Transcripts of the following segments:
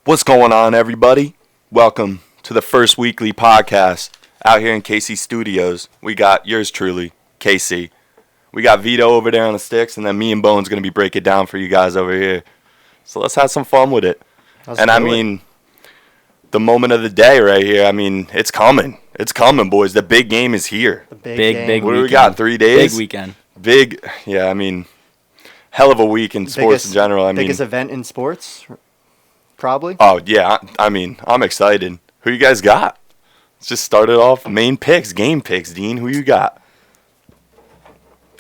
What's going on, everybody? Welcome to the first weekly podcast out here in KC Studios. We got yours truly, KC. We got Vito over there on the sticks, and then me and Bone's going to be breaking it down for you guys over here. So let's have some fun with it. The moment of the day right here, it's coming. It's coming, boys. The big game is here. The big What do we got, 3 days? Big weekend. Hell of a week in sports in general. Biggest event in sports, probably. Oh, yeah. I'm excited. Who you guys got? Let's just start it off. Main picks, game picks. Dean, who you got?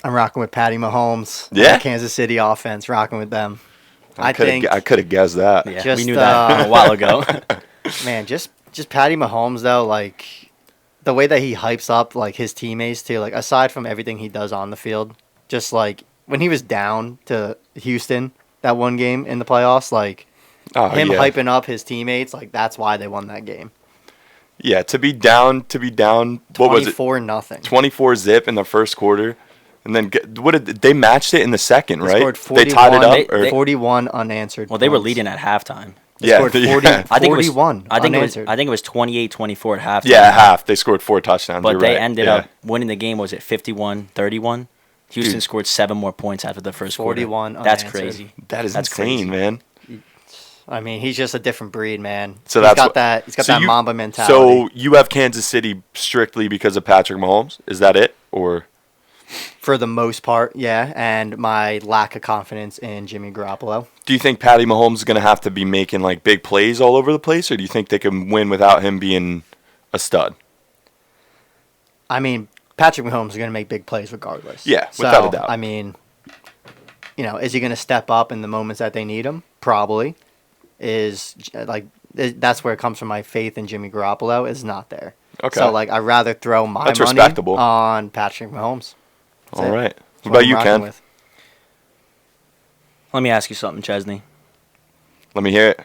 I'm rocking with Patty Mahomes. Yeah? Kansas City offense, rocking with them. I could have guessed that. Yeah, we knew that a while ago. Man, just Patty Mahomes, though, like, the way that he hypes up, like, his teammates, too, like, aside from everything he does on the field, just, like, when he was down to Houston that one game in the playoffs, like, hyping up his teammates, like, that's why they won that game. Yeah, to be down, what was it? 24-0. 24-zip in the first quarter. And then they matched it in the second, They right? scored 41, they tied it up? 41 unanswered Well, they were points. leading at halftime. They scored 40, I think 41 I think unanswered. it was 28-24 at halftime. Yeah, at half. They scored 4 touchdowns. But You're they right. ended up winning the game, was it 51-31? Houston scored 7 more points after the first 41 quarter. That's unanswered. crazy. That's crazy. insane, man. He's just a different breed, man. So He's got that Mamba mentality. So you have Kansas City strictly because of Patrick Mahomes? Is that it? Or for the most part, yeah, and my lack of confidence in Jimmy Garoppolo. do you think Patty Mahomes is going to have to be making like big plays all over the place, or do you think they can win without him being a stud? Patrick Mahomes is going to make big plays regardless. Yeah, without a doubt. Is he going to step up in the moments that they need him? Probably. That's where it comes from. My faith in Jimmy Garoppolo is not there. Okay. So, I'd rather throw my money respectable. on Patrick Mahomes. All right. That's What about I'm you, rocking Ken? with. Let me ask you something, Chesney. Let me hear it.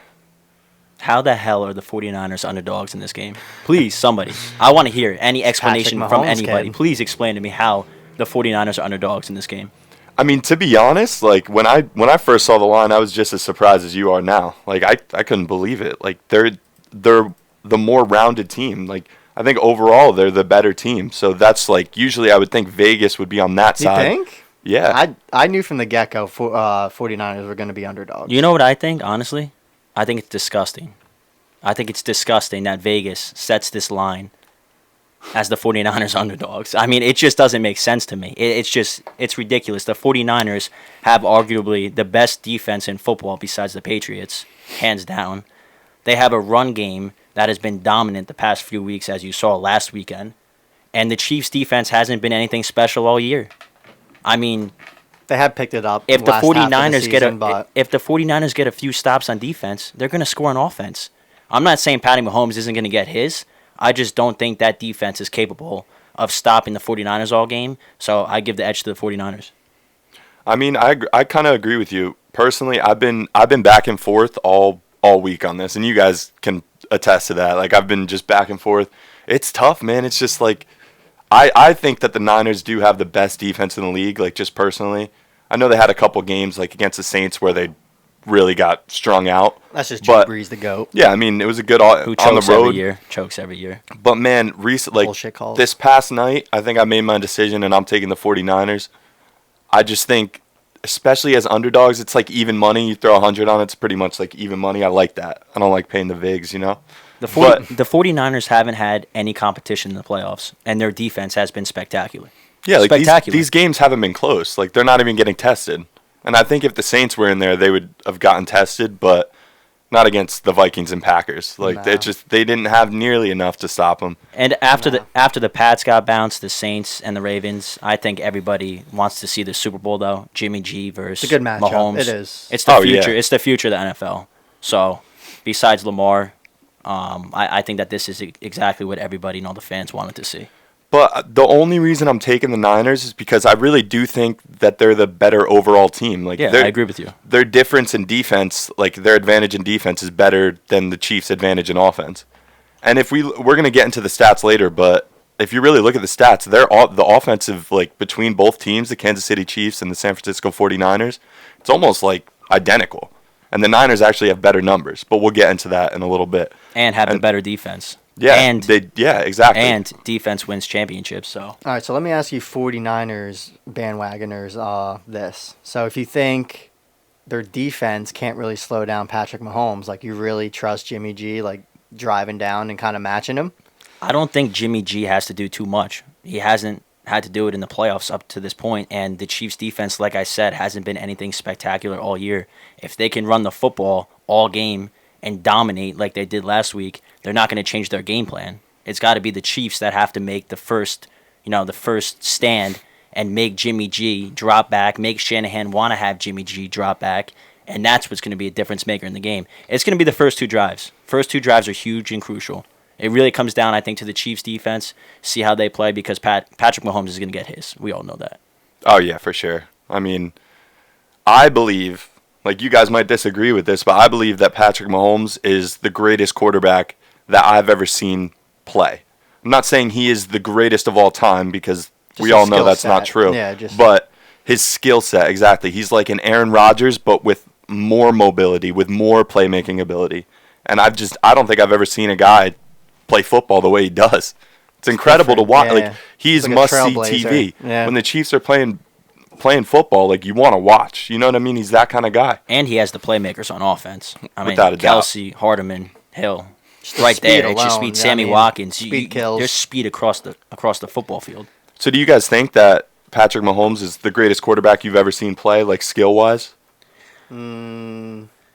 How the hell are the 49ers underdogs in this game? Please, somebody. I want to hear any explanation Patrick from Mahomes, anybody. kid. Please explain to me how the 49ers are underdogs in this game. To be honest, like when I first saw the line, I was just as surprised as you are now. Like I couldn't believe it. Like they're the more rounded team. Like I think overall they're the better team. So that's like usually I would think Vegas would be on that side. You think? Yeah. I knew from the get-go 49ers were going to be underdogs. You know what I think, honestly? I think it's disgusting. I think it's disgusting that Vegas sets this line as the 49ers underdogs. It just doesn't make sense to me. It's ridiculous. The 49ers have arguably the best defense in football besides the Patriots, hands down. They have a run game that has been dominant the past few weeks, as you saw last weekend. And the Chiefs' defense hasn't been anything special all year. They have picked it up. If the last half of the 49ers season, but if the 49ers get a few stops on defense, they're going to score on offense. I'm not saying Patty Mahomes isn't going to get his. I just don't think that defense is capable of stopping the 49ers all game. So I give the edge to the 49ers. I kind of agree with you. Personally, I've been back and forth all week on this, and you guys can attest to that. Like I've been just back and forth. It's tough, man. It's just like I think that the Niners do have the best defense in the league, like just personally. I know they had a couple games like against the Saints where they really got strung out. that's just Drew Brees the GOAT. Yeah, it was a good Who on the chokes road. Chokes every year. But man, Bullshit calls. this past night, I think I made my decision and I'm taking the 49ers. I just think, especially as underdogs, it's like even money. You throw 100 on it, it's pretty much like even money. I like that. I don't like paying the VIGs, The 49ers haven't had any competition in the playoffs, and their defense has been spectacular. Yeah, like spectacular. these games haven't been close. Like they're not even getting tested. And I think if the Saints were in there, they would have gotten tested, but not against the Vikings and Packers. Like they didn't have nearly enough to stop them. And after the Pats got bounced, the Saints and the Ravens, I think everybody wants to see the Super Bowl though. Jimmy G versus It's a good matchup. Mahomes. It is. It's the future. Yeah. It's the future of the NFL. So, besides Lamar, I think that this is exactly what everybody and all the fans wanted to see. But the only reason I'm taking the Niners is because I really do think that they're the better overall team. Like, yeah, I agree with you. Their difference in defense, like their advantage in defense, is better than the Chiefs' advantage in offense. And if we're going to get into the stats later, but if you really look at the stats, the offensive, like between both teams, the Kansas City Chiefs and the San Francisco 49ers, it's almost like identical. And the Niners actually have better numbers, but we'll get into that in a little bit. And have the better defense. Yeah, and exactly. And defense wins championships. So All right, so let me ask you 49ers bandwagoners this. So if you think their defense can't really slow down Patrick Mahomes, like you really trust Jimmy G, like driving down and kind of matching him? I don't think Jimmy G has to do too much. He hasn't had to do it in the playoffs up to this point, and the Chiefs' defense, like I said, hasn't been anything spectacular all year. If they can run the football all game and dominate like they did last week, they're not going to change their game plan. It's got to be the Chiefs that have to make the first stand and make Jimmy G drop back, make Shanahan want to have Jimmy G drop back, and that's what's going to be a difference maker in the game. It's going to be the first 2 drives. First 2 drives are huge and crucial. It really comes down, I think, to the Chiefs' defense, see how they play, because Patrick Mahomes is going to get his. We all know that. Oh, yeah, for sure. I mean, I believe, like you guys might disagree with this, but I believe that Patrick Mahomes is the greatest quarterback that I've ever seen play. I'm not saying he is the greatest of all time, because we all know that's not true. Yeah, but his skill set, exactly. He's like an Aaron Rodgers, but with more mobility, with more playmaking ability. And I don't think I've ever seen a guy play football the way he does. It's incredible to watch. Yeah. Like, he's Like a must-see trailblazer. TV. Yeah. When the Chiefs are playing football, like, you want to watch. You know what I mean? He's that kind of guy. And he has the playmakers on offense. I mean, Without a doubt. Kelsey, Hardeman, Hill. the Right speed there. It's just alone, speed. yeah, Sammy I mean, Watkins. speed kills. There's speed across the football field. So do you guys think that Patrick Mahomes is the greatest quarterback you've ever seen play, like, skill-wise?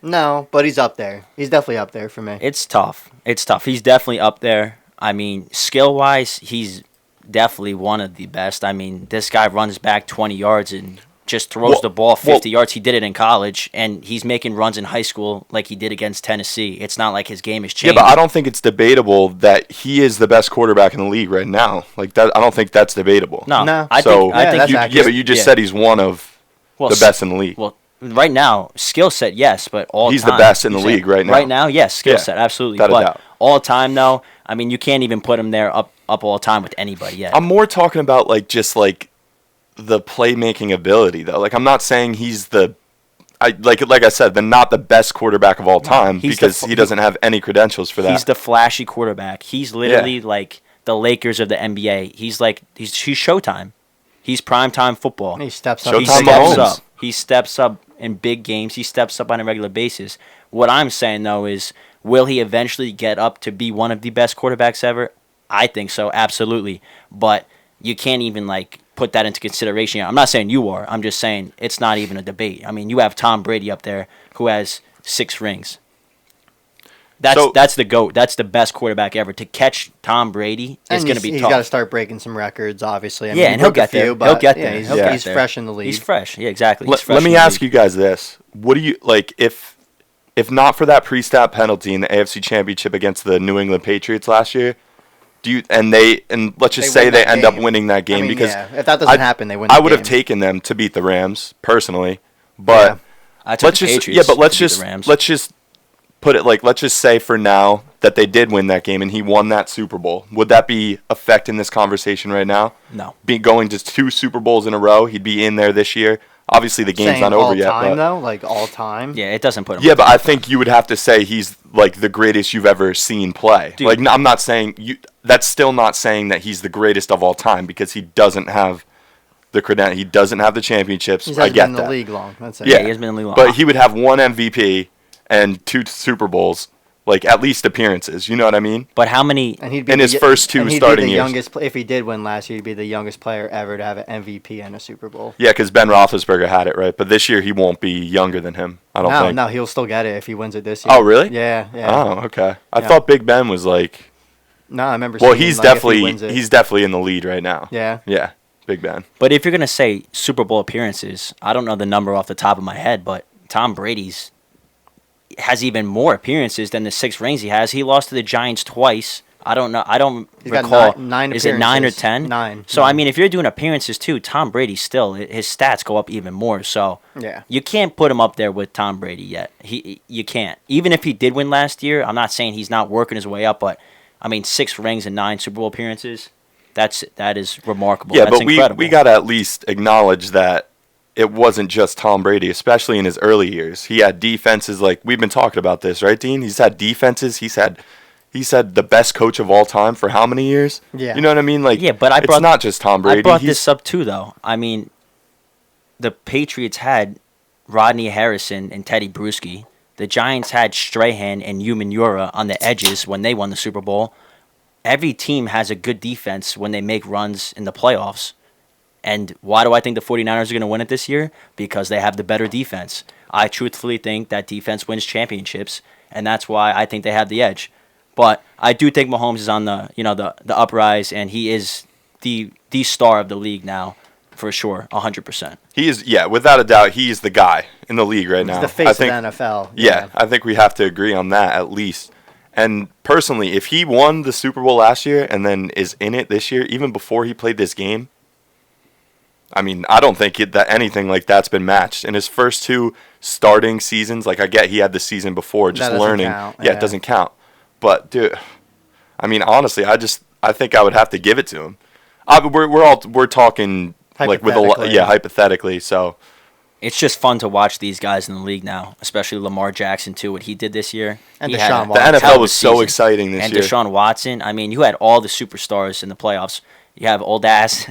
No, but he's up there. He's definitely up there for me. It's tough. He's definitely up there. I mean, skill-wise, he's definitely one of the best. I mean, this guy runs back 20 yards and just throws the ball 50 yards. He did it in college, and he's making runs in high school like he did against Tennessee. It's not like his game has changed. Yeah, but I don't think it's debatable that he is the best quarterback in the league right now. Like, that, I don't think that's debatable. No. I So, think that's you, accurate. but you just said he's one of the best in the league. Well, right now, skill set, yes, but all He's time. the best in the league right now. Right now, yes, skill Yeah, set, absolutely. without a But doubt. all time, though, I mean, you can't even put him there up all time with anybody yet. I'm more talking about, like, just, like, the playmaking ability, though. Like, I'm not saying he's like I said, not the best quarterback of all time, He's because he doesn't have any credentials for that. He's the flashy quarterback. He's literally like the Lakers of the NBA. He's Showtime. He's primetime football. He steps up. Showtime He steps Mahomes. up. He steps up in big games. He steps up on a regular basis. What I'm saying, though, is will he eventually get up to be one of the best quarterbacks ever? I think so, absolutely. But you can't even, like, put that into consideration. I'm not saying you are. I'm just saying it's not even a debate. I mean, you have Tom Brady up there who has 6 rings. That's the GOAT. That's the best quarterback ever. To catch Tom Brady is going to be He's tough. got to start breaking some records, obviously. I mean, Yeah, and he he'll broke a get there. few, but He'll get yeah, there. He's, He'll get he's there. fresh in the league. He's fresh. Yeah, exactly. He's fresh Let me in the ask league. you guys this. What do you, like, if not for that pre-snap penalty in the AFC Championship against the New England Patriots last year, and let's just say win they that end up game. winning that game, I mean, because yeah, if that doesn't happen, they win the I would have game. taken them to beat the Rams personally, but I took let's the just Patriots but let's to beat just the Rams. let's just put it like, let's just say for now that they did win that game and he won that Super Bowl. Would that be affecting this conversation right now? No. Be going to 2 Super Bowls in a row, he'd be in there this year. Obviously, the game's Saying not over all yet. time, But though? Like, all time? Yeah, it doesn't put him. yeah, but I think you would have to say he's like the greatest you've ever seen play. Dude. Like, I'm not saying you. That's still not saying that he's the greatest of all time, because he doesn't have the credential. He doesn't have the championships. He's I hasn't get been in the that. league long. That's it. Yeah, he has been in the league long. But he would have 1 MVP and 2 Super Bowls, like, at least appearances. You know what I mean? But how many? And he'd be In his first 2 and he'd starting be the years. youngest, if he did win last year, he'd be the youngest player ever to have an MVP and a Super Bowl. Yeah, because Ben Roethlisberger had it, right? But this year he won't be younger than him. I don't think. No, he'll still get it if he wins it this year. Oh, really? Yeah. Oh, okay. I Yeah. thought Big Ben was like. No, I remember. Well, seeing, he's like, if he definitely wins it. he's definitely in the lead right now. Yeah. Yeah, Big Ben. But if you're gonna say Super Bowl appearances, I don't know the number off the top of my head, but Tom Brady's has even more appearances than the 6 rings he has. He lost to the Giants twice. I don't know. I don't He's got recall. nine Is it 9 or appearances. 10? 9. So I mean, if you're doing appearances too, Tom Brady still his stats go up even more. So Yeah. you can't put him up there with Tom Brady yet. You can't. Even if he did win last year, I'm not saying he's not working his way up, but I mean, 6 rings and 9 Super Bowl appearances. That is remarkable. Yeah, That's but incredible. we got to at least acknowledge that it wasn't just Tom Brady, especially in his early years. He had defenses like we've been talking about this, right, Dean? He's had defenses. He's had the best coach of all time for how many years? Yeah. You know what I mean? Like, Yeah, but it's not just Tom Brady. I brought this up too, though. I mean, the Patriots had Rodney Harrison and Teddy Bruschi. The Giants had Strahan and Umanura on the edges when they won the Super Bowl. Every team has a good defense when they make runs in the playoffs. And why do I think the 49ers are going to win it this year? Because they have the better defense. I truthfully think that defense wins championships, and that's why I think they have the edge. But I do think Mahomes is on the uprise, and he is the star of the league now, for sure, 100%. He is, yeah, without a doubt, he is the guy in the league right now. He's the face of the NFL. Yeah, I think we have to agree on that at least. And personally, if he won the Super Bowl last year and then is in it this year, even before he played this game, I mean, I don't think that anything like that's been matched. In his first 2 starting seasons, like I get he had the season before just learning. Count. Yeah, it doesn't count. But dude, I mean, honestly, I think I would have to give it to him. We're talking like with hypothetically. So it's just fun to watch these guys in the league now, especially Lamar Jackson too. What he did this year, and he Deshaun had the NFL was so exciting this year. And Deshaun Watson. I mean, you had all the superstars in the playoffs. You have old ass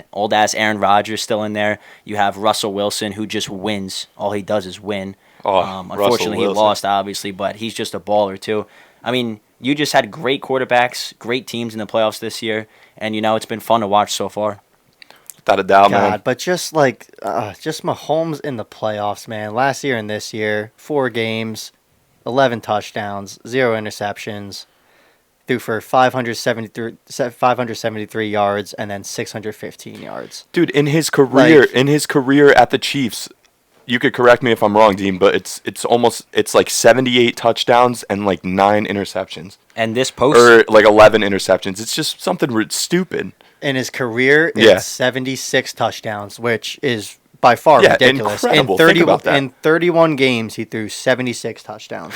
Aaron Rodgers still in there. You have Russell Wilson, who just wins. All he does is win. Unfortunately, he lost, obviously, but he's just a baller too. I mean, you just had great quarterbacks, great teams in the playoffs this year, and it's been fun to watch so far. Without a doubt, man. But just Mahomes in the playoffs, man. Last year and this year, 4 games, 11 touchdowns, 0 interceptions. Threw for 573 yards and then 615 yards. Dude, in his career at the Chiefs, you could correct me if I'm wrong, Dean, but it's like 78 touchdowns and like 9 interceptions. And this post or like 11 interceptions. It's just something stupid. In his career, it's 76 touchdowns, which is by far ridiculous. Incredible. Think about that. In 31 games, he threw 76 touchdowns.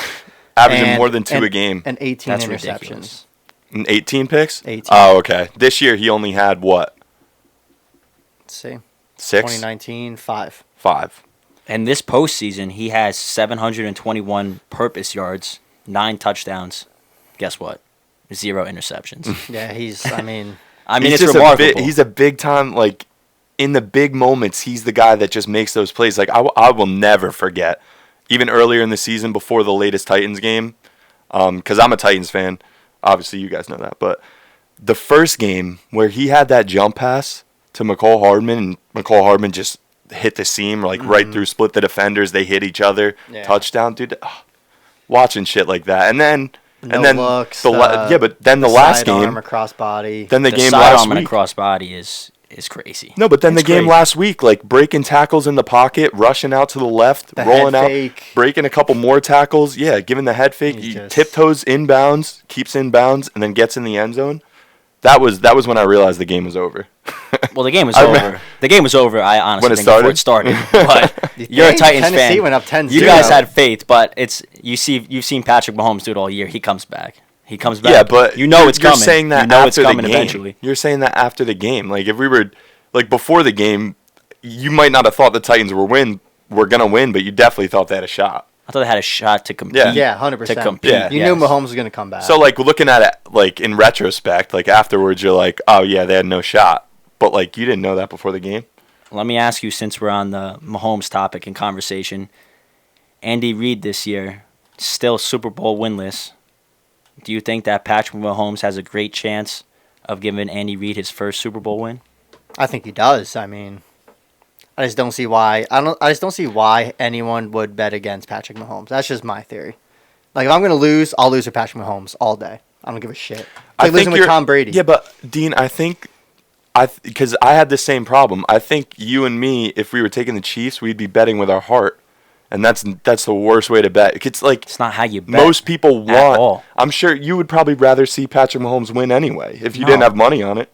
Averaging more than 2 a game. And 18 That's interceptions. ridiculous. And 18 picks? 18. Oh, okay. This year he only had what? Let's see. 6? 2019, 5. 5. And this postseason, he has 721 purpose yards, 9 touchdowns. Guess what? 0 interceptions. Yeah, it's remarkable. He's a big time, like, in the big moments, he's the guy that just makes those plays. Like, I will never forget, even earlier in the season before the latest Titans game, because I'm a Titans fan. Obviously, you guys know that. But the first game where he had that jump pass to McCole Hardman, and McCole Hardman just hit the seam, like, right through, split the defenders. They hit each other. Yeah. Touchdown. Dude, watching shit like that. And then... looks, but then the last game, arm across body. Then the game side last arm week, and across body is crazy. No, but then the game last week, like breaking tackles in the pocket, rushing out to the left, rolling out, breaking a couple more tackles. Yeah, giving the head fake, he tiptoes inbounds, keeps inbounds, and then gets in the end zone. That was when I realized the game was over. Well, the game was over. The game was over. I honestly think before it started. But you're a Titans Tennessee fan. Went up 10-0. You guys had faith, but you've seen Patrick Mahomes do it all year. He comes back. He comes back. Yeah, but you know it's coming. You're saying that it's coming the game. Eventually. You're saying that after the game. Like if we were like before the game, you might not have thought the Titans were gonna win, but you definitely thought they had a shot. I thought they had a shot to compete. Yeah, 100%. To compete. Yeah. You knew Mahomes was going to come back. So, like, looking at it, like, in retrospect, like, afterwards, you're like, oh, yeah, they had no shot. But, like, you didn't know that before the game? Let me ask you, since we're on the Mahomes topic and conversation, Andy Reid this year, still Super Bowl winless. Do you think that Patrick Mahomes has a great chance of giving Andy Reid his first Super Bowl win? I think he does. I mean... I just don't see why. I just don't see why anyone would bet against Patrick Mahomes. That's just my theory. Like if I'm gonna lose, I'll lose with Patrick Mahomes all day. I don't give a shit. Like losing with Tom Brady. Yeah, but Dean, I think because I had the same problem. I think you and me, if we were taking the Chiefs, we'd be betting with our heart, and that's the worst way to bet. It's like it's not how you bet. Most people want. At all. I'm sure you would probably rather see Patrick Mahomes win anyway if you didn't have money on it.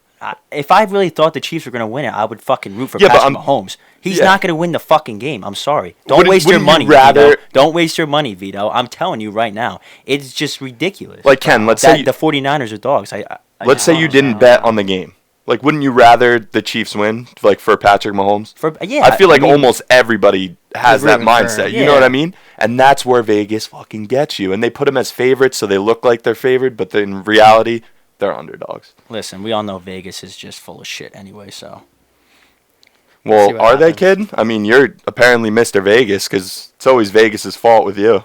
If I really thought the Chiefs were going to win it, I would fucking root for Patrick Mahomes. He's not going to win the fucking game. I'm sorry. Don't waste your money, Vito. Don't waste your money, Vito. I'm telling you right now. It's just ridiculous. Like, Ken, let's say... The 49ers are dogs. Let's say you didn't bet on the game. Like, wouldn't you rather the Chiefs win, like, for Patrick Mahomes? Yeah, I feel like mean, almost everybody has that rooting for him. mindset. You know what I mean? And that's where Vegas fucking gets you. And they put them as favorites, so they look like they're favored, but in reality, they're underdogs. Listen, we all know Vegas is just full of shit anyway, so. See Well, what are they, happens. kid? I mean, you're apparently Mr. Vegas, because it's always Vegas' fault with you.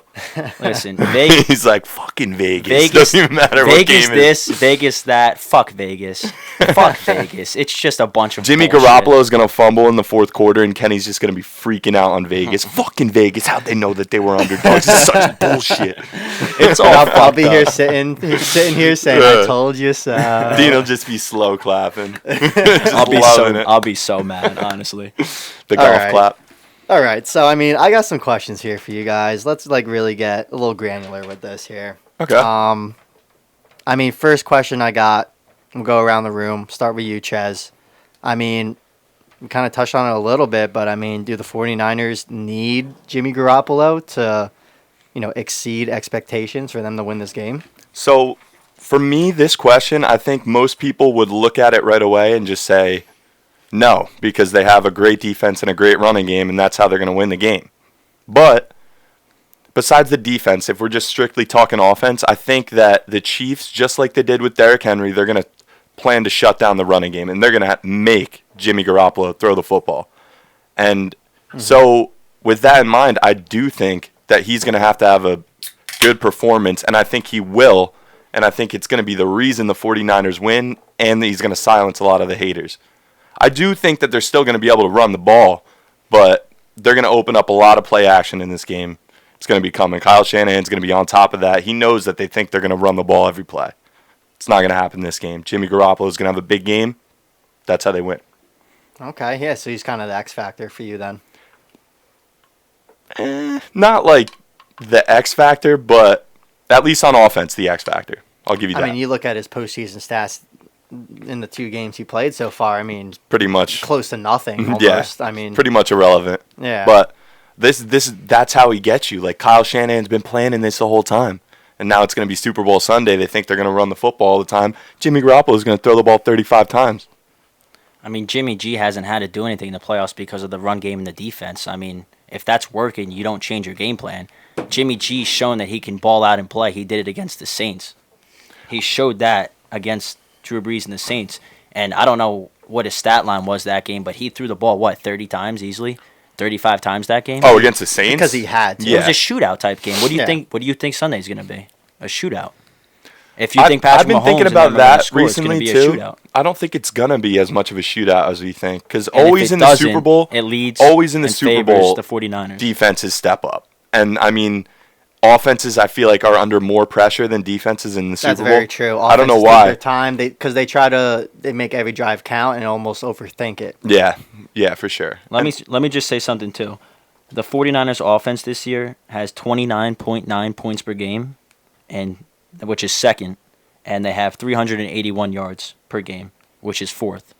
Listen, Vegas. He's like, fucking Vegas. Vegas Doesn't even matter what Vegas game this, Vegas that. Fuck Vegas. Fuck Vegas. It's just a bunch of Jimmy bullshit. Garoppolo is going to fumble in the fourth quarter, and Kenny's just going to be freaking out on Vegas. Fucking Vegas. How'd they know that they were underdogs? This is such bullshit. It's all I'll be fucked here up. sitting here saying, "I told you so." Dean will just be slow clapping. I'll be so mad, honestly. The All golf right. clap. All right, so I mean, I got some questions here for you guys. Let's like really get a little granular with this here. Okay. I mean, first question I got. We'll go around the room. Start with you, Ches. I mean, we kind of touched on it a little bit, but I mean, do the 49ers need Jimmy Garoppolo to, exceed expectations for them to win this game? So, for me, this question, I think most people would look at it right away and just say, no, because they have a great defense and a great running game, and that's how they're going to win the game. But besides the defense, if we're just strictly talking offense, I think that the Chiefs, just like they did with Derrick Henry, they're going to plan to shut down the running game, and they're going to make Jimmy Garoppolo throw the football. And so with that in mind, I do think that he's going to have a good performance, and I think he will, and I think it's going to be the reason the 49ers win, and he's going to silence a lot of the haters. I do think that they're still going to be able to run the ball, but they're going to open up a lot of play action in this game. It's going to be coming. Kyle Shanahan's going to be on top of that. He knows that they think they're going to run the ball every play. It's not going to happen this game. Jimmy Garoppolo is going to have a big game. That's how they win. Okay, yeah, so he's kind of the X factor for you then. Not like the X factor, but at least on offense, the X factor. I'll give you that. I mean, you look at his postseason stats in the 2 games he played so far. I mean, pretty much close to nothing almost. Yeah, I mean, pretty much irrelevant. Yeah. But that's how he gets you. Like, Kyle Shanahan's been planning this the whole time. And now it's going to be Super Bowl Sunday. They think they're going to run the football all the time. Jimmy Garoppolo is going to throw the ball 35 times. I mean, Jimmy G hasn't had to do anything in the playoffs because of the run game and the defense. I mean, if that's working, you don't change your game plan. Jimmy G's shown that he can ball out and play. He did it against the Saints. He showed that against Drew Brees and the Saints. And I don't know what his stat line was that game, but he threw the ball, 30 times easily? 35 times that game? Oh, against the Saints? because he had to. It was a shootout type game. What do you Yeah. think? What do you think Sunday's going to be? A shootout. If you think Patrick I've been Mahomes thinking and about them are gonna that score, it's gonna recently be a too. shootout. I don't think it's gonna be as much of a shootout as we think, because And if always it in the Super doesn't, Bowl, it leads always in the and Super favors Bowl, the 49ers. defenses step up, and I mean, offenses I feel like are under more pressure than defenses in the Super That's Bowl. very true. I don't know Offenses take why. Their time, because they make every drive count and almost overthink it. Yeah, for sure. Let me just say something too. The 49ers offense this year has 29.9 points per game, and which is second, and they have 381 yards per game, which is fourth.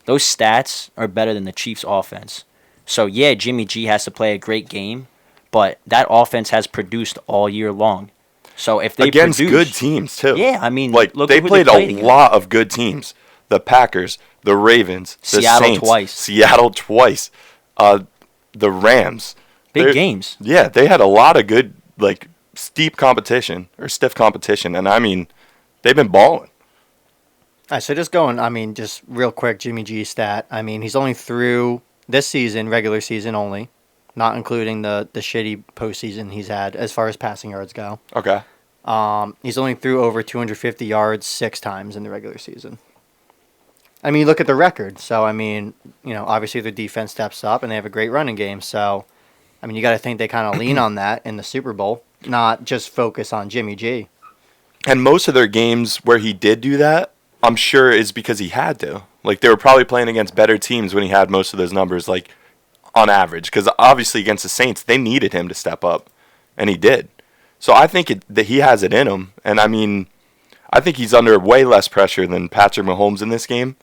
Those stats are better than the Chiefs' offense. So yeah, Jimmy G has to play a great game, but that offense has produced all year long. So if they Against produce, good teams too. Yeah, I mean, like look they who played played a against. lot of good teams. The Packers, the Ravens, the Seattle Saints, twice. Seattle twice, the Rams. Big They're- games. Yeah, they had a lot of good, like, stiff competition, and I mean, they've been balling. All right, so just real quick, Jimmy G stat. I mean, he's only through this season, regular season only, not including the shitty postseason he's had as far as passing yards go. Okay. He's only threw over 250 yards 6 times in the regular season. I mean, look at the record. So, I mean, obviously their defense steps up and they have a great running game. So, I mean, you got to think they kind of lean on that in the Super Bowl, not just focus on Jimmy G. And most of their games where he did do that, I'm sure is because he had to. Like, they were probably playing against better teams when he had most of those numbers, like, on average. Because obviously against the Saints, they needed him to step up, and he did. So I think that he has it in him. And, I mean, I think he's under way less pressure than Patrick Mahomes in this game,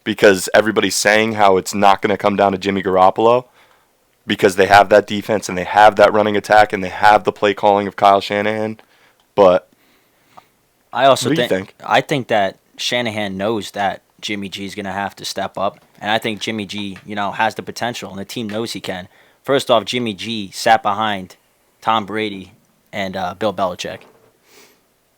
because everybody's saying how it's not going to come down to Jimmy Garoppolo, because they have that defense and they have that running attack and they have the play calling of Kyle Shanahan. But I also what do you think? I think that Shanahan knows that Jimmy G's going to have to step up. And I think Jimmy G, has the potential, and the team knows he can. First off, Jimmy G sat behind Tom Brady and Bill Belichick.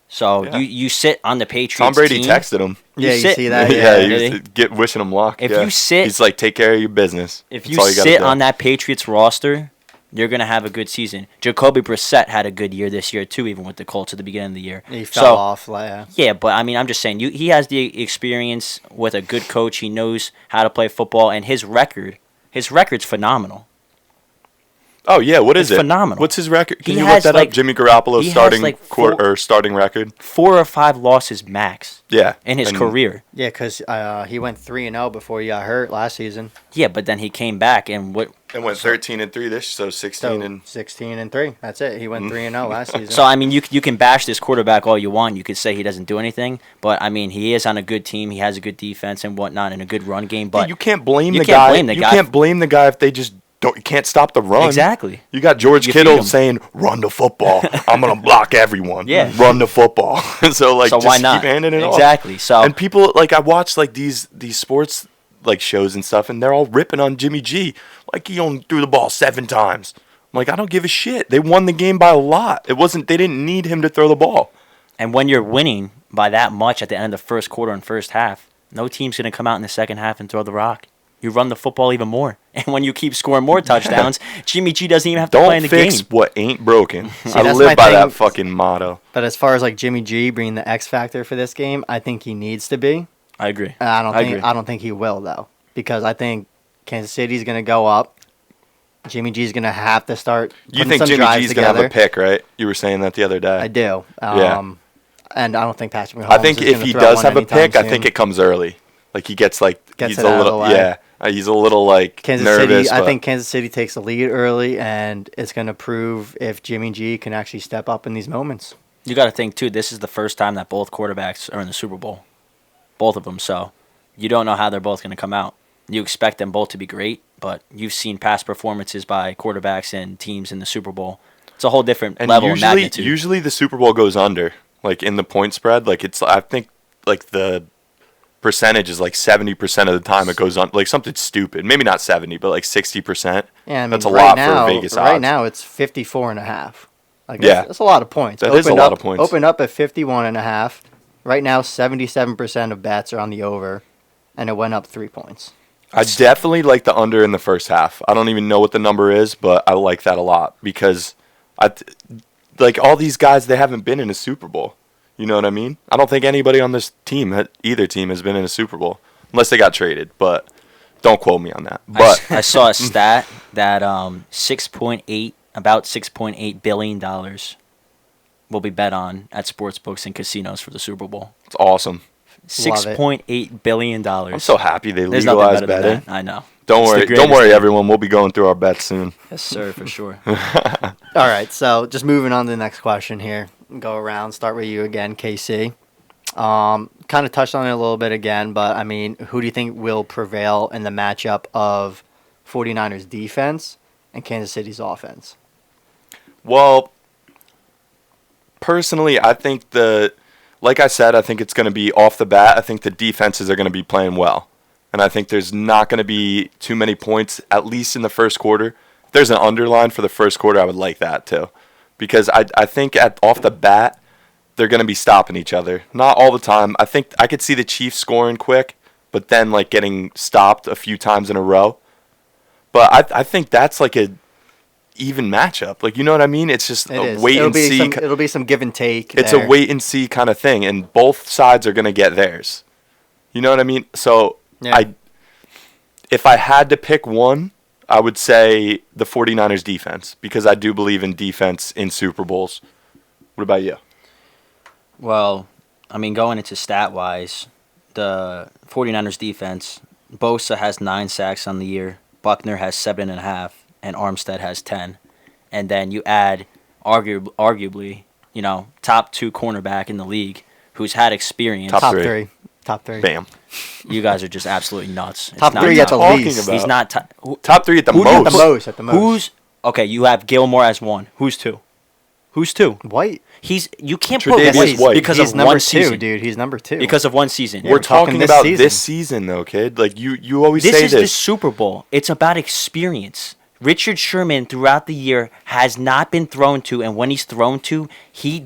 So Yeah. you sit on the Patriots Tom Brady team. texted him. Yeah, you see that? Yeah, Yeah. he was wishing him luck. If yeah. you sit- he's like, take care of your business. If That's you all gotta sit do. on that Patriots roster, you're going to have a good season. Jacoby Brissett had a good year this year, too, even with the Colts at the beginning of the year. He fell off. Yeah, but, I'm just saying, he has the experience with a good coach. He knows how to play football, and his record's phenomenal. Oh yeah, what is It's it? phenomenal. What's his record? Can He you has, look that like- up? Jimmy Garoppolo's he has, starting like, four- starting record. 4 or 5 losses max Yeah, in his and career. Yeah, because he went 3-0 before he got hurt last season. Yeah, but then he came back, and what... And went 13-3 this, so 16 So and 16-3. That's it. He went 3-0 last season. So, you can bash this quarterback all you want. You could say he doesn't do anything. But, he is on a good team. He has a good defense and whatnot and a good run game. But you can't blame you the can't guy. blame the You guy. can't blame the guy if they just can't stop the run. Exactly. You got George You feed Kittle him. saying, "Run the football. I'm gonna block everyone. Yeah. Run the football." So So just why not? keep handing it off. Exactly. So And people I watch these sports shows and stuff, and they're all ripping on Jimmy G. Like he only threw the ball 7 times. I'm like, I don't give a shit. They won the game by a lot. They didn't need him to throw the ball. and when you're winning by that much at the end of the first quarter and first half, no team's going to come out in the second half and throw the rock. You run the football even more. And when you keep scoring more touchdowns, Jimmy G doesn't even have to play in Don't the fix game. what ain't broken. I that's live my by thing. that fucking motto. But as far as Jimmy G being the X factor for this game, I think he needs to be. I agree. And I agree. I don't think he will though, because I think Kansas City's going to go up. Jimmy G's going to have to start. You putting think some Jimmy drives G's gonna have a together. pick, right? You were saying that the other day. I do. Yeah. And I don't think Patrick Mahomes. I think is if gonna he throw does one have a anytime pick, I soon. think it comes early. He gets Gets he's it a out of little the way. yeah. He's a little Kansas nervous. City. I but think Kansas City takes the lead early, and it's going to prove if Jimmy G can actually step up in these moments. You got to think, too, this is the first time that both quarterbacks are in the Super Bowl. Both of them. So you don't know how they're both going to come out. You expect them both to be great, but you've seen past performances by quarterbacks and teams in the Super Bowl. It's a whole different and level of usually, magnitude. usually the Super Bowl goes under, in the point spread. I think the percentage is 70% of the time it goes on, something stupid. Maybe not 70, but 60%. Yeah, I mean, That's a right lot now, for Vegas right odds. now it's 54.5. Yeah. That's a lot of points. That is a lot of points. Opened up at 51.5. Right now, 77% of bets are on the over, and it went up 3 points. I definitely like the under in the first half. I don't even know what the number is, but I like that a lot because all these guys, they haven't been in a Super Bowl. You know what I mean? I don't think anybody on this team, either team, has been in a Super Bowl unless they got traded. But don't quote me on that. But I saw a stat that about $6.8 billion will be bet on at sports books and casinos for the Super Bowl. it's awesome. $6.8 billion. I'm so happy they There's nothing legalized better betting. than that. I know. Don't It's the worry, greatest thing. everyone. We'll be going through our bets soon. Yes, sir, for sure. All right, so just moving on to the next question here. Go around, start with you again, KC. Kind of touched on it a little bit again, but who do you think will prevail in the matchup of 49ers defense and Kansas City's offense? Well, personally, I think like I said, I think it's going to be off the bat. I think the defenses are going to be playing well. And I think there's not going to be too many points, at least in the first quarter. If there's an underline for the first quarter, I would like that too. Because I think off the bat, they're going to be stopping each other. Not all the time. I think I could see the Chiefs scoring quick, but then getting stopped a few times in a row. But I think that's a even matchup. You know what I mean? It's just a wait and see. It'll be some give and take. It's there. a wait and see kind of thing, and both sides are going to get theirs. You know what I mean? So Yeah. if I had to pick one, I would say the 49ers defense because I do believe in defense in Super Bowls. What about you? Well, going into stat-wise, the 49ers defense, Bosa has 9 sacks on the year, Buckner has 7.5, and Armstead has 10. And then you add, arguably, top 2 cornerback in the league who's had experience. Top Top three. Bam. You guys are just absolutely nuts. It's Top not 3 at the talking least. about? He's not Top 3 at the Who do you most. put- At the most. Who's okay? You have Gilmore as 1. Who's 2? Who's 2? White. You can't put Tre'Davious White White. because He's of number one 2, season. dude. He's number 2. Because of one season. We're talking this about season. this season, though, kid. Like you always This say is the this. Super Bowl. It's about experience. Richard Sherman throughout the year has not been thrown to, and when he's thrown to, the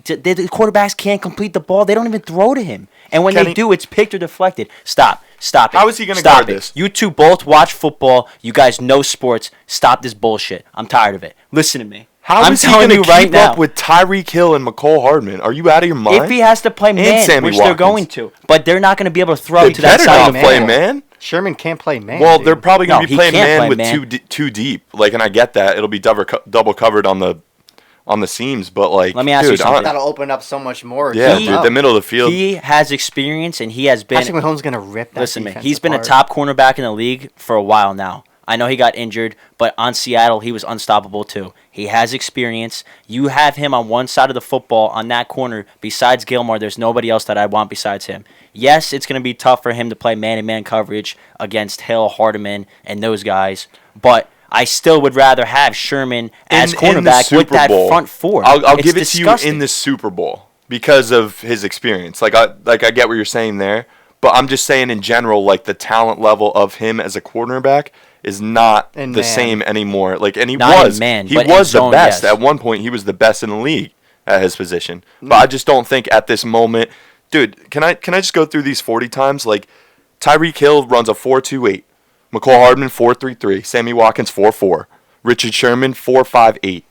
quarterbacks can't complete the ball. They don't even throw to him, and when they Kenny- do, it's picked or deflected. Stop it. How is he gonna Stop guard it. this? You two both watch football. You guys know sports. Stop this bullshit. I'm tired of it. Listen to me. How I'm is he telling going you to right keep now. up with Tyreek Hill and McCole Hardman? Are you out of your mind? If he has to play man, Sammy which they're Watkins. going to, but they're not going to be able to throw They to that better side not of the play field. man. Sherman can't play man. Well, dude. they're probably going No, to be he playing can't man play with man. too deep. Like, and I get that it'll be double covered on the seams, but like, Let me ask you dude, something. That'll open up so much more. Yeah, He- dude, the middle of the field. He has experience, and he has been. Patrick Mahomes gonna rip that. Listen to me. defense He's been a apart. top cornerback in the league for a while now. I know he got injured, but on Seattle, he was unstoppable too. He has experience. You have him on one side of the football on that corner. Besides Gilmore, there's nobody else that I want besides him. Yes, it's going to be tough for him to play man-to-man coverage against Hill, Hardeman, and those guys, but I still would rather have Sherman as in the cornerback with Super that Bowl, front four. I'll It's give it to you disgusting. in the Super Bowl because of his experience. Like I get what you're saying there, but I'm just saying in general, like the talent level of him as a cornerback is not And the man. same anymore. Like, and he Not in was man, he but in was the zone, best yes. at one point. He was the best in the league at his position. But I just don't think at this moment, dude. Can I just go through these 40 times? Like Tyreek Hill runs a 4.28, McCole Hardman 4.33, Sammy Watkins 4.4, Richard Sherman 4.58.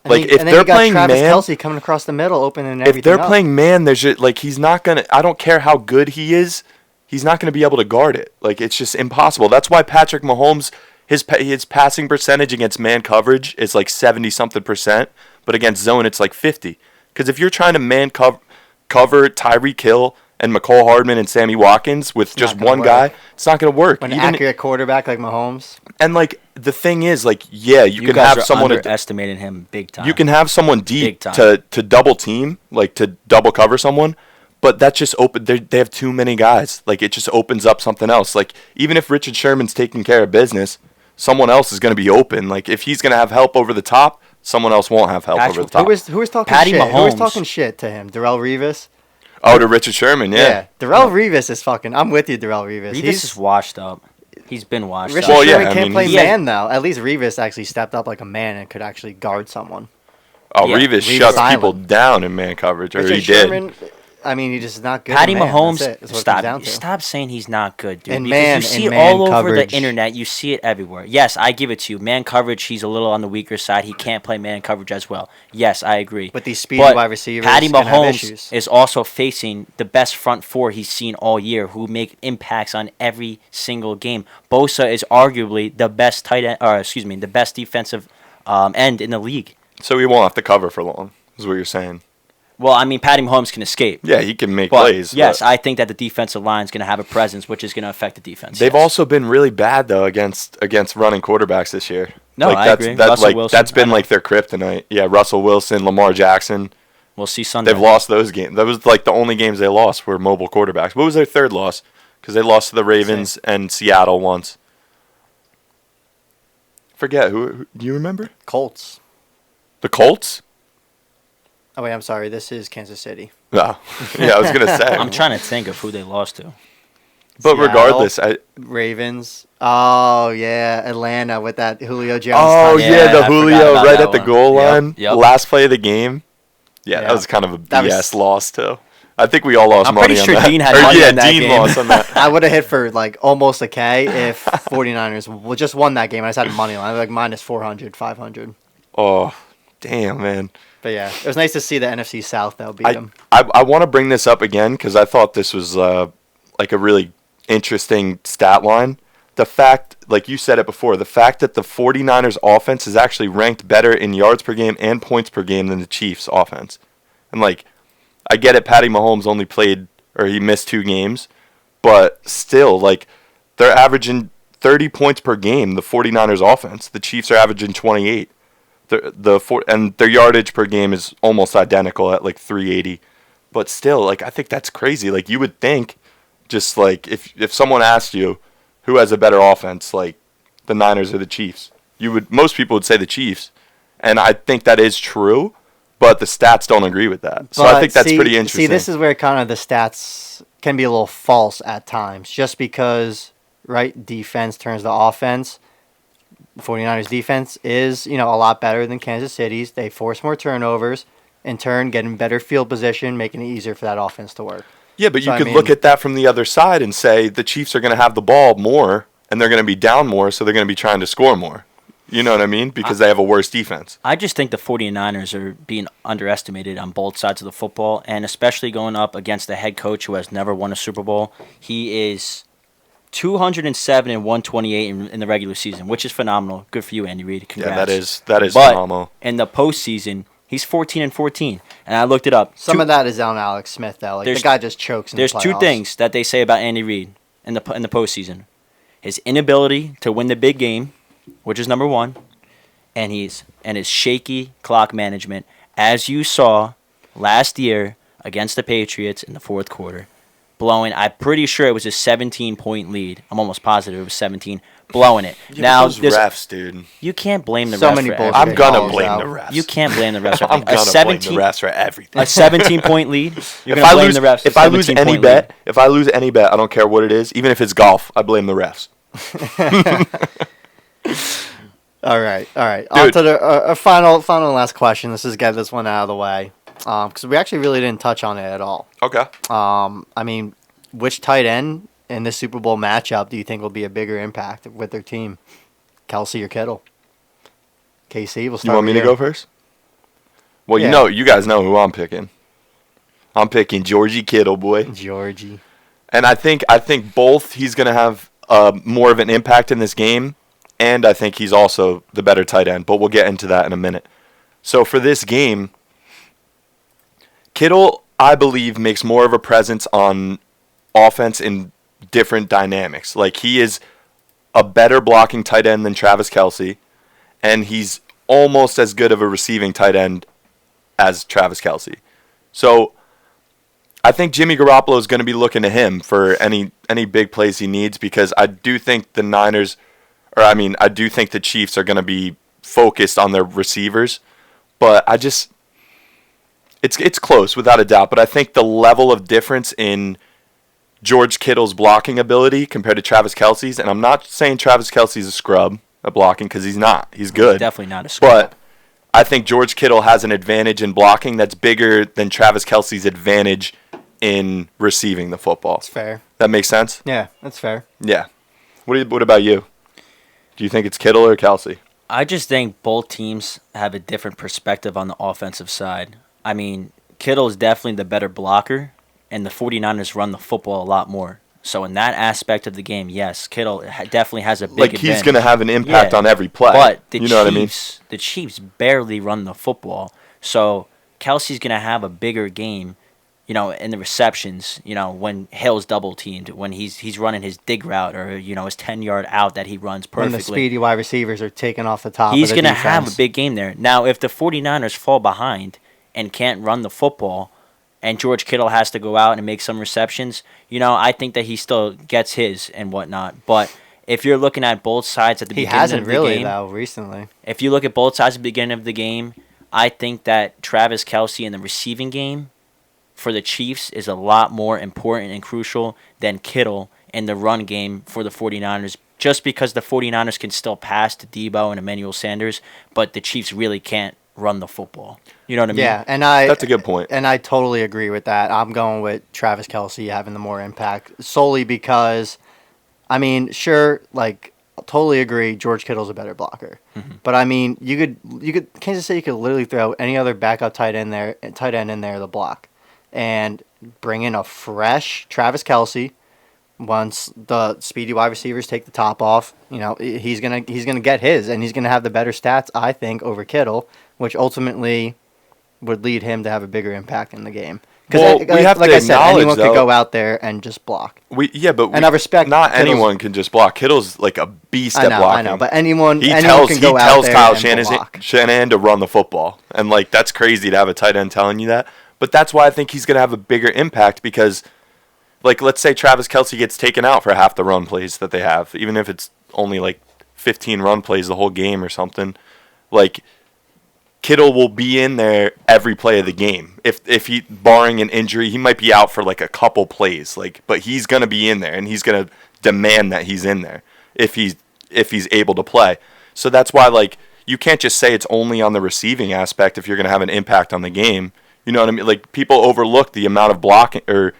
Like if and then they're you got playing Travis man, Kelce coming across the middle, opening if everything they're up. playing man, there's just, like he's not gonna. I don't care how good he is, he's not gonna be able to guard it. Like it's just impossible. That's why Patrick Mahomes, his passing percentage against man coverage is like 70-something%, but against zone it's like 50. Because if you're trying to man cover Tyreek Hill and McCole Hardman and Sammy Watkins with just gonna one work. guy, it's not gonna work. an Even- accurate quarterback like Mahomes. and like the thing is, like yeah, you can guys have are someone. underestimating him big time. You can have someone deep Big time. to double team, like to double cover someone, but that just they have too many guys. Like it just opens up something else. Like even if Richard Sherman's taking care of business, someone else is going to be open. Like if he's going to have help over the top, someone else won't have help over the top. Who was talking Patty shit? Who was Mahomes. talking shit to him? Darrell Revis. Oh, to Richard Sherman, yeah. Darrell Revis is fucking. I'm with you, Darrell Revis. Revis is washed up. He's been washed Richard up. Well, yeah, Sherman I can't mean, play he- man though. At least Revis actually stepped up like a man and could actually guard someone. Oh, Yeah, Revis Revis shuts Island. people down in man coverage, or Richard he did. Sherman, I mean, he just is not good. Patty in man. Mahomes, That's it. That's what it comes down to. stop saying he's not good, dude. In because man- you see in it man all over coverage. the internet. You see it everywhere. Yes, I give it to you. Man coverage, he's a little on the weaker side. He can't play man coverage as well. Yes, I agree. But these speedy But wide receivers Patty can have Mahomes issues. is also facing the best front four he's seen all year, who make impacts on every single game. Bosa is arguably the best the best defensive end in the league. So he won't have to cover for long, is what you're saying. Well, I mean, Patty Mahomes can escape. Yeah, he can make But plays. yes, but I think that the defensive line is going to have a presence, which is going to affect the defense. they've yes. also been really bad though against running quarterbacks this year. No, like, I that's, agree. That's Russell like Wilson, that's I been know. like their kryptonite. Yeah, Russell Wilson, Lamar Jackson. We'll see Sunday. They've lost those games. That was like the only games they lost were mobile quarterbacks. What was their third loss? Because they lost to the Ravens and Seattle once. Forget who? Do you remember? Colts. The Colts? Oh wait, I'm sorry. This is Kansas City. No. Yeah, I was gonna say. I'm trying to think of who they lost to. But Seattle. regardless, Ravens. Oh yeah, Atlanta with that Julio Jones. oh touchdown. yeah, I the forgot Julio about right that at the one. goal Yep, line, yep. last play of the game. Yeah, Yeah. that was kind of a That BS was- loss too. I think we all lost I'm money pretty on sure that. Dean had Or, money yeah, on that Dean game. lost on that. I would have hit for like almost a K if 49ers just won that game. I just had money line like minus 400, 500. Oh, damn, man. But yeah, it was nice to see the NFC South though beat them. I want to bring this up again because I thought this was like a really interesting stat line. The fact, like you said it before, the fact that the 49ers offense is actually ranked better in yards per game and points per game than the Chiefs offense. And like, I get it, Patty Mahomes only played, or he missed 2 games, but still, like, they're averaging 30 points per game, the 49ers offense. The Chiefs are averaging 28. And their yardage per game is almost identical at like 380. But still, like, I think that's crazy. Like, you would think, just like, if someone asked you who has a better offense, like the Niners or the Chiefs, most people would say the Chiefs. And I think that is true. but the stats don't agree with that. So I think that's pretty interesting. See, this is where kind of the stats can be a little false at times, just because, right, defense turns to offense. 49ers defense is, a lot better than Kansas City's. They force more turnovers, in turn getting better field position, making it easier for that offense to work. Yeah, but you could look at that from the other side and say the Chiefs are going to have the ball more, and they're going to be down more, so they're going to be trying to score more. You know what I mean? Because they have a worse defense. I just think the 49ers are being underestimated on both sides of the football, and especially going up against a head coach who has never won a Super Bowl. He is 207 and 128 in the regular season, which is phenomenal. Good for you, Andy Reid. Congrats. Yeah, that is but phenomenal. In the postseason, he's 14 and 14, and I looked it up. Some of that is on Alex Smith, though. Like, the guy just chokes in the playoffs. There's two things that they say about Andy Reid in the postseason: his inability to win the big game, which is number one, and his shaky clock management, as you saw last year against the Patriots in the fourth quarter, blowing. I'm pretty sure it was a 17-point lead. I'm almost positive it was 17. Blowing it. Yeah, now those refs, dude. You can't blame the refs. So many bullshit. I'm gonna blame the refs. You can't blame the refs. I'm gonna blame the refs for everything. A 17-point lead. You're If gonna I blame lose, the refs. if I lose any bet, I don't care what it is. Even if it's golf, I blame the refs. All right. On to the final and last question. Let's just get this one out of the way, because we actually really didn't touch on it at all. Okay. Which tight end in this Super Bowl matchup do you think will be a bigger impact with their team, Kelsey or Kittle? KC, we'll start. You want me to go first? Well, Yeah. you guys know who I'm picking. I'm picking Georgie Kittle, boy. Georgie. And I think both he's going to have more of an impact in this game, and I think he's also the better tight end. But we'll get into that in a minute. So for this game, Kittle, I believe, makes more of a presence on offense in different dynamics. Like, he is a better blocking tight end than Travis Kelce, and he's almost as good of a receiving tight end as Travis Kelce. So I think Jimmy Garoppolo is going to be looking to him for any big plays he needs, because I do think I do think the Chiefs are going to be focused on their receivers, but it's close without a doubt. But I think the level of difference in George Kittle's blocking ability compared to Travis Kelce's, and I'm not saying Travis Kelce's a scrub at blocking, because he's not. He's good. He's definitely not a scrub. But I think George Kittle has an advantage in blocking that's bigger than Travis Kelce's advantage in receiving the football. That's fair. That makes sense? Yeah, that's fair. Yeah. What about you? Do you think it's Kittle or Kelce? I just think both teams have a different perspective on the offensive side. I mean, Kittle is definitely the better blocker, and the 49ers run the football a lot more. So in that aspect of the game, yes, Kittle definitely has a big advantage. He's going to have an impact on every play. But the Chiefs barely run the football. So Kelsey's going to have a bigger game, in the receptions, when Hill's double teamed, when he's running his dig route, or, his 10-yard out that he runs perfectly. When the speedy wide receivers are taking off the top he's of the going to defense. have a big game there. Now, if the 49ers fall behind and can't run the football, and George Kittle has to go out and make some receptions, I think that he still gets his and whatnot. But if you're looking at both sides at the beginning of the game... He hasn't really, though, recently. If you look at both sides at the beginning of the game, I think that Travis Kelce in the receiving game for the Chiefs is a lot more important and crucial than Kittle in the run game for the 49ers, just because the 49ers can still pass to Debo and Emmanuel Sanders, but the Chiefs really can't run the football. You know what I mean? Yeah, that's a good point. And I totally agree with that. I'm going with Travis Kelce having the more impact, solely because, sure, totally agree. George Kittle's a better blocker, but Kansas City could literally throw any other backup tight end in there to block, and bring in a fresh Travis Kelce. Once the speedy wide receivers take the top off, he's gonna get his, and he's gonna have the better stats, I think, over Kittle, which ultimately would lead him to have a bigger impact in the game. Well, we have to acknowledge, anyone could go out there and just block. I respect. Not Kittle's, anyone can just block. Kittle's like a beast at blocking. I know, but anyone can He go out tells there Kyle and Shanahan to run the football, and that's crazy to have a tight end telling you that. But that's why I think he's going to have a bigger impact, because, let's say Travis Kelce gets taken out for half the run plays that they have, even if it's only 15 run plays the whole game or something. Kittle will be in there every play of the game. If he, barring an injury, he might be out for like a couple plays, but he's gonna be in there and he's gonna demand that he's in there if he's able to play. So that's why like you can't just say it's only on the receiving aspect if you're gonna have an impact on the game. You know what I mean? Like people overlook the amount of blocking or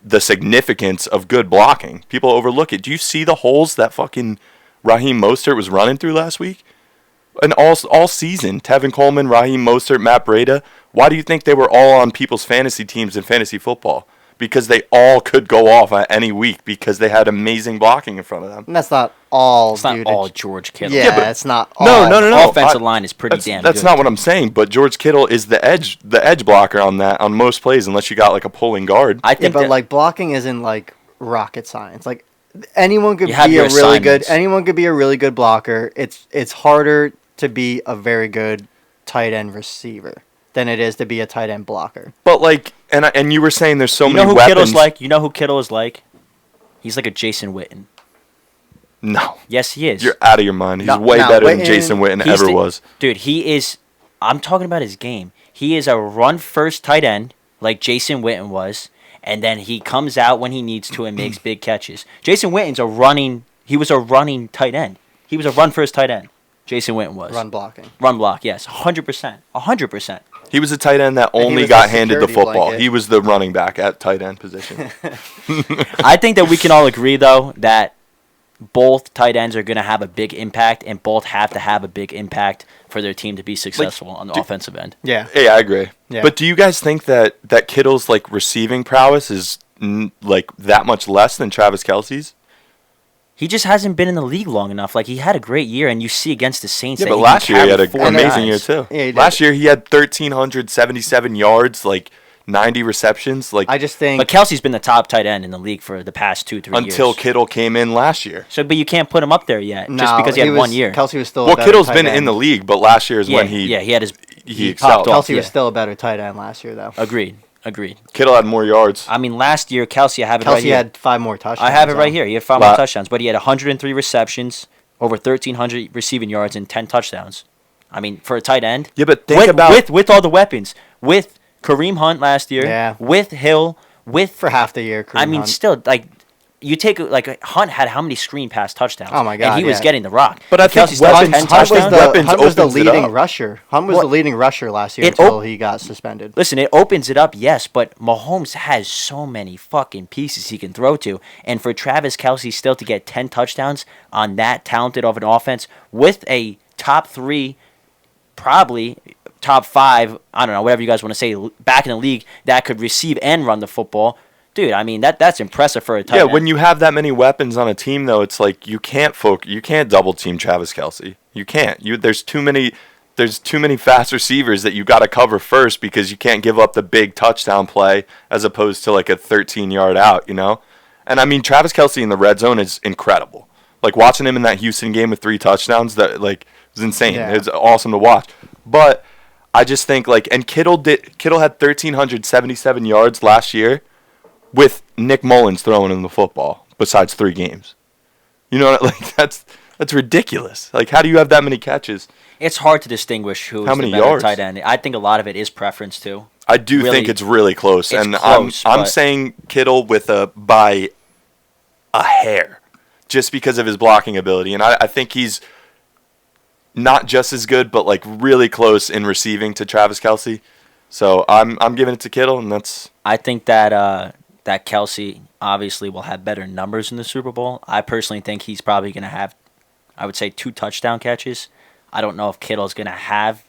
the significance of good blocking. People overlook it. Do you see the holes that fucking Raheem Mostert was running through last week? And all season, Tevin Coleman, Raheem Mostert, Matt Breida. Why do you think they were all on people's fantasy teams in fantasy football? Because they all could go off at any week because they had amazing blocking in front of them. And that's not all, It's not dude. all George Kittle. Yeah, but- it's not all. No. Offensive line is pretty damn That's good. not what I'm saying. But George Kittle is the edge blocker on most plays, unless you got like a pulling guard. I Yeah, think but that, like blocking isn't like rocket science. Like anyone could You be have your a really good. assignments. Anyone could be a really good blocker. It's harder to be a very good tight end receiver than it is to be a tight end blocker. But like, and you were saying there's so you many know who weapons. Kittle's like? You know who Kittle is like? He's like a Jason Witten. No, Yes, he is. you're out of your mind. He's No, way no, better than Witten- Jason Witten He's ever the- was. Dude, he is. I'm talking about his game. He is a run first tight end like Jason Witten was, and then he comes out when he needs to and makes big catches. Jason Witten's a running. He was a running tight end. He was a run first tight end. Jason Witten was Run blocking. Run block. Yes, 100%. 100%. He was a tight end that And he only was got a handed the security football. blanket. He was the running back at tight end position. I think that we can all agree though that both tight ends are going to have a big impact, and both have to have a big impact for their team to be successful on the offensive end. Yeah. Hey, I agree. Yeah. But do you guys think that Kittle's like receiving prowess is like that much less than Travis Kelce's? He just hasn't been in the league long enough. Like, he had a great year, and you see against the Saints. Yeah, that but he last can year he carry had four an amazing year guys. too. Yeah, he did. Last year he had 1,377 yards, like 90 receptions, like I just think But Kelsey's been the top tight end in the league for the past 2-3 years. until Kittle came in last year. So, but you can't put him up there yet, just no, because he had was, 1 year. Kelsey was still. Well, a better Kittle's tight been end. in the league, but last year is yeah, when he had his. he popped excelled. off. Kelsey was Yeah. still a better tight end last year, though. Agreed. Kittle had more yards. I mean, last year Kelsey, I have it right Kelsey here. had 5 more touchdowns. I have it right though. here. He had 5 more touchdowns, but he had 103 receptions, over 1,300 receiving yards, and 10 touchdowns. I mean, for a tight end. Yeah, but think about with all the weapons, with Kareem Hunt last year, Yeah. with Hill, with For half the year, I Kareem mean, Hunt. still like. You take like Hunt had how many screen pass touchdowns? Oh my And God, he was yeah. getting the rock. But I And think Kelsey still weapons- had 10 Hunt was touchdowns. the, Weapons Hunt was the opens it leading up. rusher. Hunt was What- the leading rusher last year It until he got suspended. Listen, it opens it up, yes, but Mahomes has so many fucking pieces he can throw to. And for Travis Kelce still to get 10 touchdowns on that talented of an offense with a top 3, probably top 5, I don't know, whatever you guys want to say, back in the league that could receive and run the football. Dude, I mean, that's impressive for a tight Yeah, end. when you have that many weapons on a team, though, it's like you can't double team Travis Kelce. You can't. There's too many fast receivers that you got to cover first because you can't give up the big touchdown play as opposed to like a 13-yard out, you know. And I mean, Travis Kelce in the red zone is incredible. Like watching him in that Houston game with 3 touchdowns, that like was insane. Yeah. It's awesome to watch. But I just think like, and Kittle had 1,377 yards last year with Nick Mullins throwing him the football besides 3 games. You know, like that's ridiculous. Like, how do you have that many catches? It's hard to distinguish who How is many the better yards? tight end. I think a lot of it is preference too. I do Really- think it's really close, it's and close, I'm but- saying Kittle by a hair, just because of his blocking ability, and I think he's not just as good, but like really close in receiving to Travis Kelce. So I'm giving it to Kittle, and that's I think that that Kelsey obviously will have better numbers in the Super Bowl. I personally think he's probably going to have, I would say, 2 touchdown catches. I don't know if Kittle's going to have.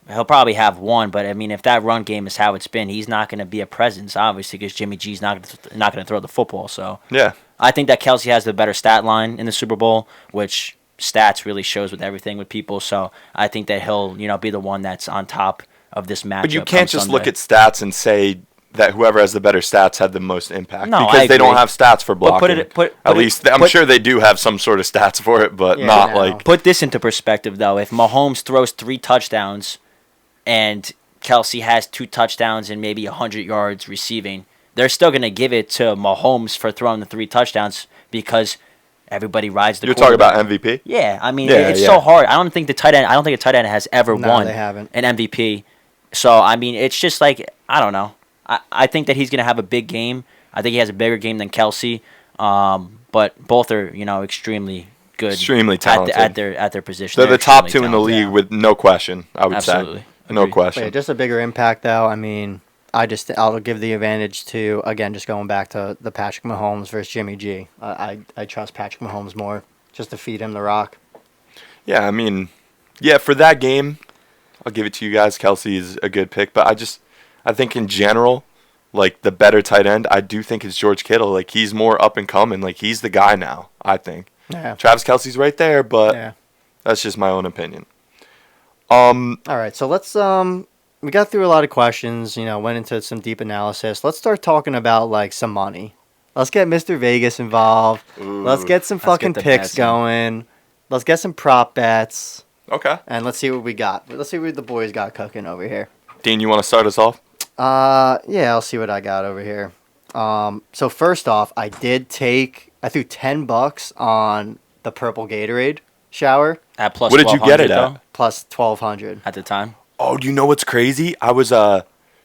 He'll probably have 1, but I mean, if that run game is how it's been, he's not going to be a presence, obviously, because Jimmy G's not going to throw the football. So yeah. I think that Kelsey has the better stat line in the Super Bowl, which stats really shows with everything with people. So I think that he'll be the one that's on top of this matchup. But you can't come just look Sunday. at stats and say that whoever has the better stats had the most impact, No, because I they don't agree. have stats for But blocking. put At it- least I'm put- sure they do have some sort of stats for it, but Yeah, not no. like Put this into perspective, though. If Mahomes throws 3 touchdowns and Kelsey has 2 touchdowns and maybe 100 yards receiving, they're still going to give it to Mahomes for throwing the 3 touchdowns because Everybody rides the You're talking about quarterback. MVP? Yeah, I mean, Yeah, it's yeah. so hard. I don't think a tight end has ever No, won they haven't. an MVP. So, I mean, it's just like, I don't know. I think that he's going to have a big game. I think he has a bigger game than Kelsey. But both are, extremely good. Extremely talented. At their position. They're the top two extremely in the talented. league with no question, I would Absolutely. say. No Agreed. question. But yeah, just a bigger impact, though. I mean, I'll give the advantage to, again, just going back to the Patrick Mahomes versus Jimmy G. I trust Patrick Mahomes more just to feed him the rock. Yeah, I mean, for that game, I'll give it to you guys. Kelsey is a good pick, but I think in general, like the better tight end, I do think it's George Kittle. Like he's more up and coming. Like he's the guy now, I think. Yeah. Travis Kelsey's right there, but Yeah. that's just my own opinion. All right, so let's we got through a lot of questions, went into some deep analysis. Let's start talking about like some money. Let's get Mr. Vegas involved. Let's get some fucking the picks bets in. going. Let's get some prop bets. Okay. And let's see what we got. Let's see what the boys got cooking over here. Dean, you want to start us off? Yeah, I'll see what I got over here. So first off, I threw $10 on the purple Gatorade shower At plus What did you get it 1200 at? though, plus 1,200. at the time. Oh, do you know what's crazy? I was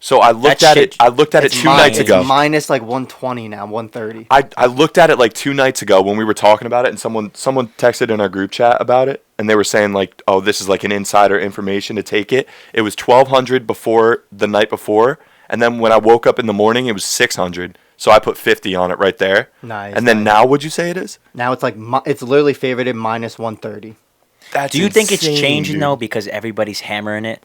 so I looked That at it. shit- I looked at it It's 2 nights it's ago. minus like 120 now, 130. I looked at it like 2 nights ago when we were talking about it, and someone texted in our group chat about it, and they were saying like, "Oh, this is like an insider information to take it." It was 1,200 before the night before, and then when I woke up in the morning, it was 600. So I put 50 on it right there. Nice. And then nice. now, what'd you say it is? Now it's like it's literally favored at minus 130. That's Do you think it's insane, changing dude. though because everybody's hammering it?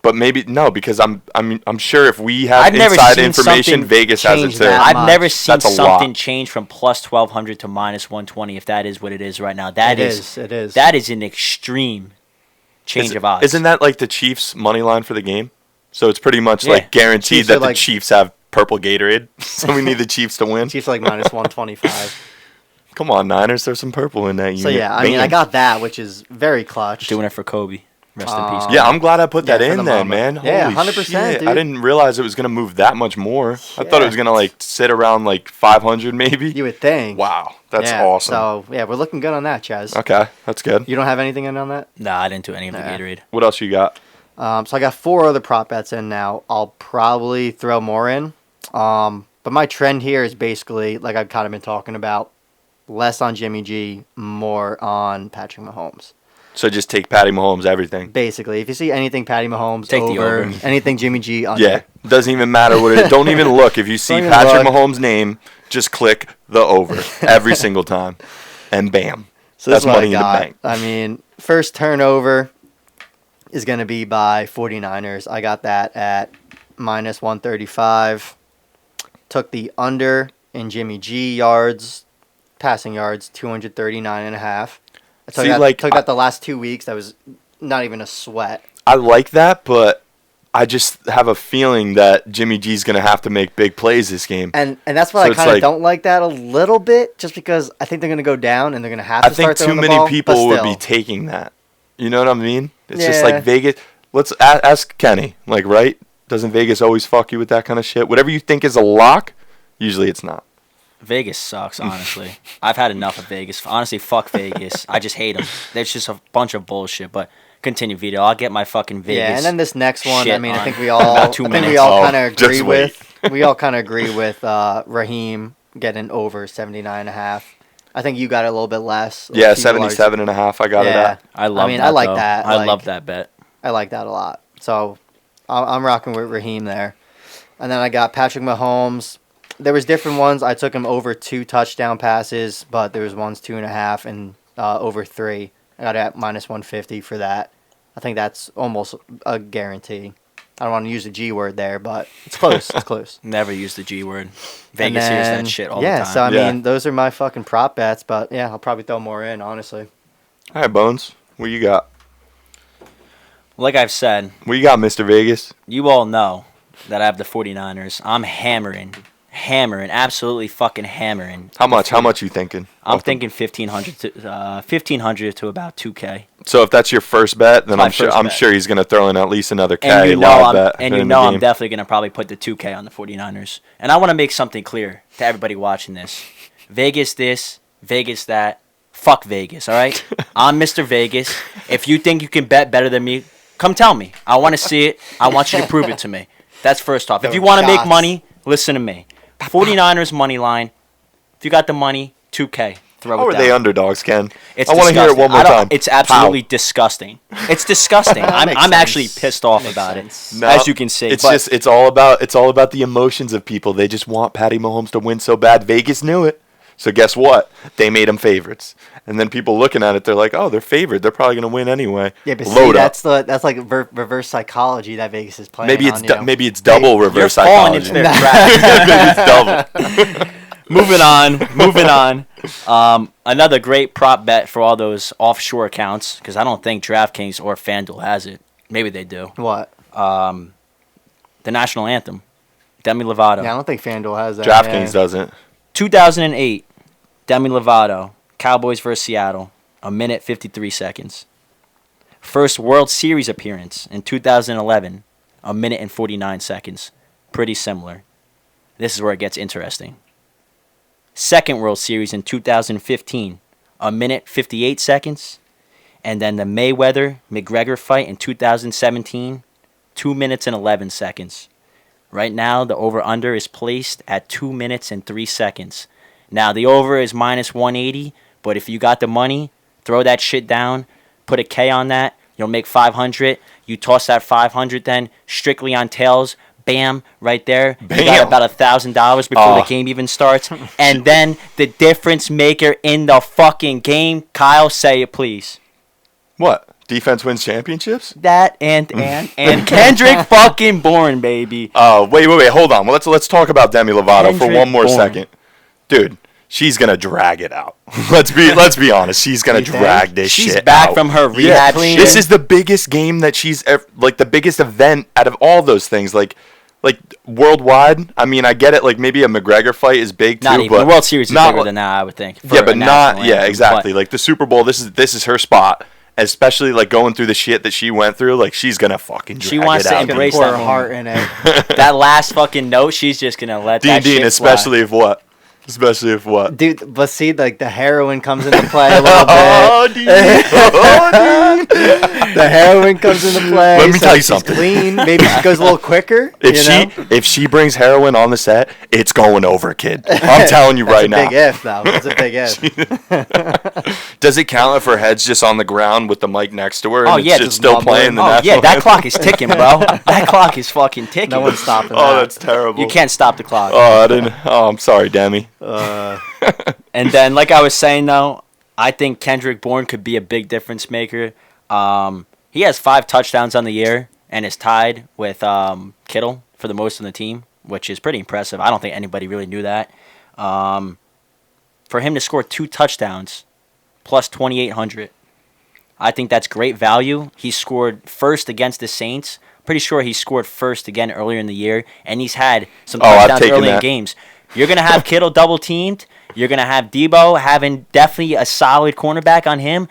But maybe no, because I'm sure if we have I've never inside seen information, something Vegas has it change too. that I've much. never seen That's a something lot. change from plus 1200 to minus 120. If that is what it is right now, It is. that is an extreme change of odds. Isn't that like the Chiefs' money line for the game? So it's pretty much Yeah. like guaranteed Chiefs are that the like- Chiefs have purple Gatorade. So we need the Chiefs to win. Chiefs like minus 125. Come on, Niners. There's some purple in that unit. So yeah, I mean, I got that, which is very clutch. doing it for Kobe? Rest in peace. Yeah, I'm glad I put that Yeah, for in the then, moment. man. Yeah, Holy 100%, shit. dude. I didn't realize it was gonna move that much more. I thought it Yeah. was gonna like sit around like 500 maybe. You would think. Wow, that's Yeah, awesome. So yeah, we're looking good on that, Chaz. Okay, that's good. You don't have anything in on that? Nah, I didn't do any of the Nah. Gatorade. What else you got? So I got 4 other prop bets in now. I'll probably throw more in. But my trend here is basically like I've kind of been talking about, less on Jimmy G, more on Patrick Mahomes. So just take Patty Mahomes everything. Basically, if you see anything Patty Mahomes Take the over. anything Jimmy G under. Yeah, doesn't even matter what it is. Don't even look. If you see Don't even Patrick look. Mahomes' name, just click the over every single time, and bam, So this that's is what money I in the got. bank. I mean, first turnover is going to be by 49ers. I got that at minus 135. Took the under in Jimmy G yards, passing yards, 239.5. I took See, that, like, took that the last 2 weeks. That was not even a sweat. I like that, but I just have a feeling that Jimmy G's gonna have to make big plays this game. And that's why So I it's kind of like- don't like that a little bit, just because I think they're going to go down and they're going to have I to think start too throwing the many ball, people but would be still. taking that. You know what I mean? It's just Yeah. like Vegas. Let's ask Kenny. Like, right? Doesn't Vegas always fuck you with that kind of shit? Whatever you think is a lock, usually it's not. Vegas sucks, honestly. I've had enough of Vegas. Honestly, fuck Vegas. I just hate them. There's just a bunch of bullshit. But continue, Vito. I'll get my fucking Vegas. Yeah, and then this next one, I shit mean, I on think we all, about 2 minutes. kind of just agree wait. we all kind of agree with Raheem getting over 79.5. I think you got it a little bit less. Yeah, A few large- 77.5. I got it Yeah. at. I love mean, that, I like though. that, I like- love that bet. I like that a lot. So I'm rocking with Raheem there. And then I got Patrick Mahomes. There was different ones. I took him over 2 touchdown passes, but there was ones 2.5 and over 3. I got it at minus 150 for that. I think that's almost a guarantee. I don't want to use the G word there, but it's close. It's close. Never use the G word. And Vegas hears then- that shit all yeah, the time. so I Yeah. mean, those are my fucking prop bets, but yeah, I'll probably throw more in, honestly. All right, Bones. What you got? Like I've said, What you got, Mr. Vegas? you all know that I have the 49ers. I'm hammering, absolutely fucking hammering. How much? How much you thinking? I'm Off the- thinking 1,500 to about 2K. So if that's your first bet, then My I'm first bet. sure he's gonna throw in at least another K And you know live I'm, bet. and during you the know I'm game. definitely gonna probably put the 2K on the 49ers. And I want to make something clear to everybody watching this. Vegas this, Vegas that. Fuck Vegas, all right? I'm Mr. Vegas. If you think you can bet better than me, come tell me. I want to see it. I want you to prove it to me. That's first off. If you want to make money, listen to me. 49ers money line. If you got the money, 2K. Throw How it are down. they underdogs, Ken? It's I want to hear it one more time. It's absolutely disgusting. It's disgusting. That makes I'm actually sense. pissed off Makes about sense. it, No, as you can see. It's but just it's all about the emotions of people. They just want Patty Mahomes to win so bad. Vegas knew it. So guess what? They made them favorites. And then people looking at it, they're like, "Oh, they're favored. They're probably going to win anyway." Yeah, but Load up. that's like reverse psychology that Vegas is playing. Maybe it's double you're reverse falling psychology. into their trap. Maybe it's double. Moving on. Another great prop bet for all those offshore accounts, because I don't think DraftKings or FanDuel has it. Maybe they do. What? The national anthem, Demi Lovato. Yeah, I don't think FanDuel has that. DraftKings doesn't. 2008, Demi Lovato, Cowboys versus Seattle, 1 minute 53 seconds. First World Series appearance in 2011, 1 minute and 49 seconds. Pretty similar. This is where it gets interesting. Second World Series in 2015, 1 minute 58 seconds. And then the Mayweather-McGregor fight in 2017, 2 minutes and 11 seconds. Right now, the over-under is placed at 2 minutes and 3 seconds. Now, the over is minus 180, but if you got the money, throw that shit down, put a K on that, you'll make 500. You toss that 500 then, strictly on tails, bam, right there. Bam. You got about $1,000 before the game even starts. And then the difference maker in the fucking game, Kyle, say it please. What? Defense wins championships? That and Kendrick fucking Bourne, baby. Wait. Hold on. Well, let's talk about Demi Lovato for Kendrick one more Bourne. second, dude. She's gonna drag it out. let's be honest. She's gonna drag this shit out. She's back from her rehab shit. This is the biggest game that she's ever, like the biggest event out of all those things. Like worldwide. I mean, I get it. Like maybe a McGregor fight is big too, Not even. but The World Series is not bigger li- than that, I would think. Yeah, but not. Yeah, anthem, exactly. but- Like the Super Bowl. This is her spot. Especially like going through the shit that she went through. Like she's gonna fucking drag She wants it to out. Gonna embrace pour that her moment. heart in it. that last fucking note, she's just gonna let that Dean, shit especially if what? Especially if what? Dude, but see, like the heroin comes into play a little bit. Oh, Dean. Oh, Dean. The heroin comes into play. Let me so tell you she's something. Clean. Maybe she goes a little quicker. If she brings heroin on the set, it's going over, kid. I'm telling you right now. Big if though. That's a big if. Does it count if her head's just on the ground with the mic next to her? Oh, and yeah, it's just still mumbling. playing the Oh national yeah, that anthem? clock is ticking, bro. That clock is fucking ticking. No one's stopping Oh, that. that's terrible. You can't stop the clock. Oh, I didn't. Oh, I'm sorry, Demi. And then, like I was saying, though, I think Kendrick Bourne could be a big difference maker. He has 5 touchdowns on the year and is tied with Kittle for the most on the team, which is pretty impressive. I don't think anybody really knew that. For him to score 2 touchdowns plus 2,800, I think that's great value. He scored first against the Saints. Pretty sure he scored first again earlier in the year, and he's had some I've touchdowns taken early in that. games. You're going to have Kittle double teamed. You're going to have Debo having definitely a solid cornerback on him.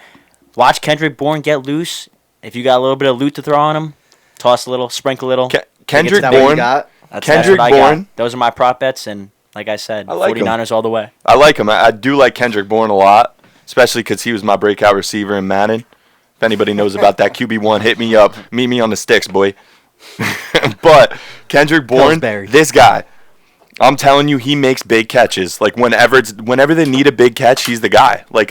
Watch Kendrick Bourne get loose. If you got a little bit of loot to throw on him, toss a little, sprinkle a little. Kendrick Is that what you Bourne. got? That's Kendrick what I got. Bourne. Those are my prop bets, and like I said, I like 'em. 49ers all the way. I like him. I do like Kendrick Bourne a lot, especially because he was my breakout receiver in Madden. If anybody knows about that QB1, hit me up. Meet me on the sticks, boy. But Kendrick Bourne, Pillsbury. this guy, I'm telling you, he makes big catches. Like whenever they need a big catch, he's the guy. Like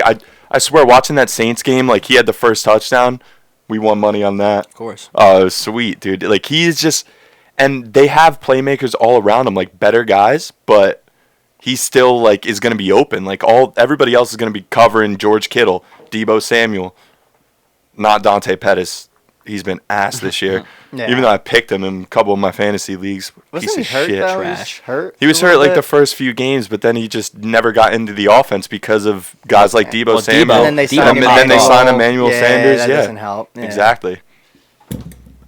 I swear, watching that Saints game, like he had the first touchdown. We won money on that. Of course. Oh, it was sweet, dude. Like he is just, and they have playmakers all around him, like better guys, but he still like is going to be open. Like everybody else is going to be covering George Kittle, Debo Samuel, not Dante Pettis. He's been ass this year. Yeah. Even though I picked him in a couple of my fantasy leagues. Wasn't Piece he of hurt shit. though? Trash. He was a hurt little like the bit? first few games, but then he just never got into the offense because of guys like Debo Well, Samuel. Debo- And then they Debo- signed and then they Emmanuel. signed Emmanuel Yeah, Sanders. that Yeah, doesn't help. Yeah. Exactly.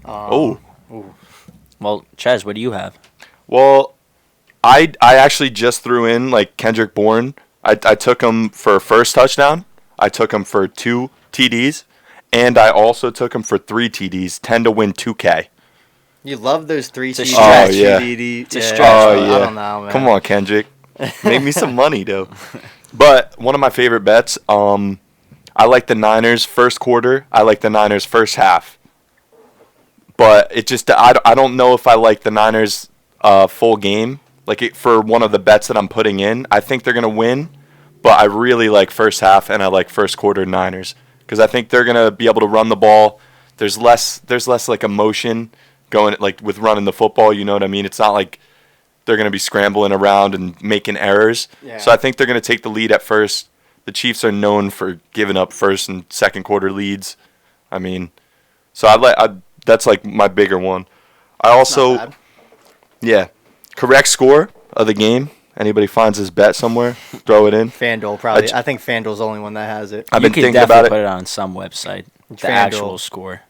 Oh. Well, Chaz, what do you have? Well, I actually just threw in like Kendrick Bourne. I took him for first touchdown. I took him for 2 TDs, and I also took him for 3 TDs, 10 to win 2K. You love those 3 It's a TDs. stretch. Oh, yeah. TD. It's a stretch. Oh I yeah. don't know, man. Come on, Kendrick. Make me some money, though. But one of my favorite bets, I like the Niners first quarter. I like the Niners first half. But it just I don't know if I like the Niners full game. For one of the bets that I'm putting in, I think they're going to win. But I really like first half, and I like first quarter Niners. Because I think they're going to be able to run the ball. There's less like emotion going like with running the football. You know what I mean? It's not like they're going to be scrambling around and making errors. Yeah. So I think they're going to take the lead at first. The Chiefs are known for giving up first and second quarter leads. I mean, so that's like my bigger one. I also, Not bad. yeah, correct score of the game. Anybody finds this bet somewhere, throw it in. FanDuel probably. I think FanDuel's the only one that has it. I've You been can thinking definitely about put it. it on some website. The FanDuel. actual score.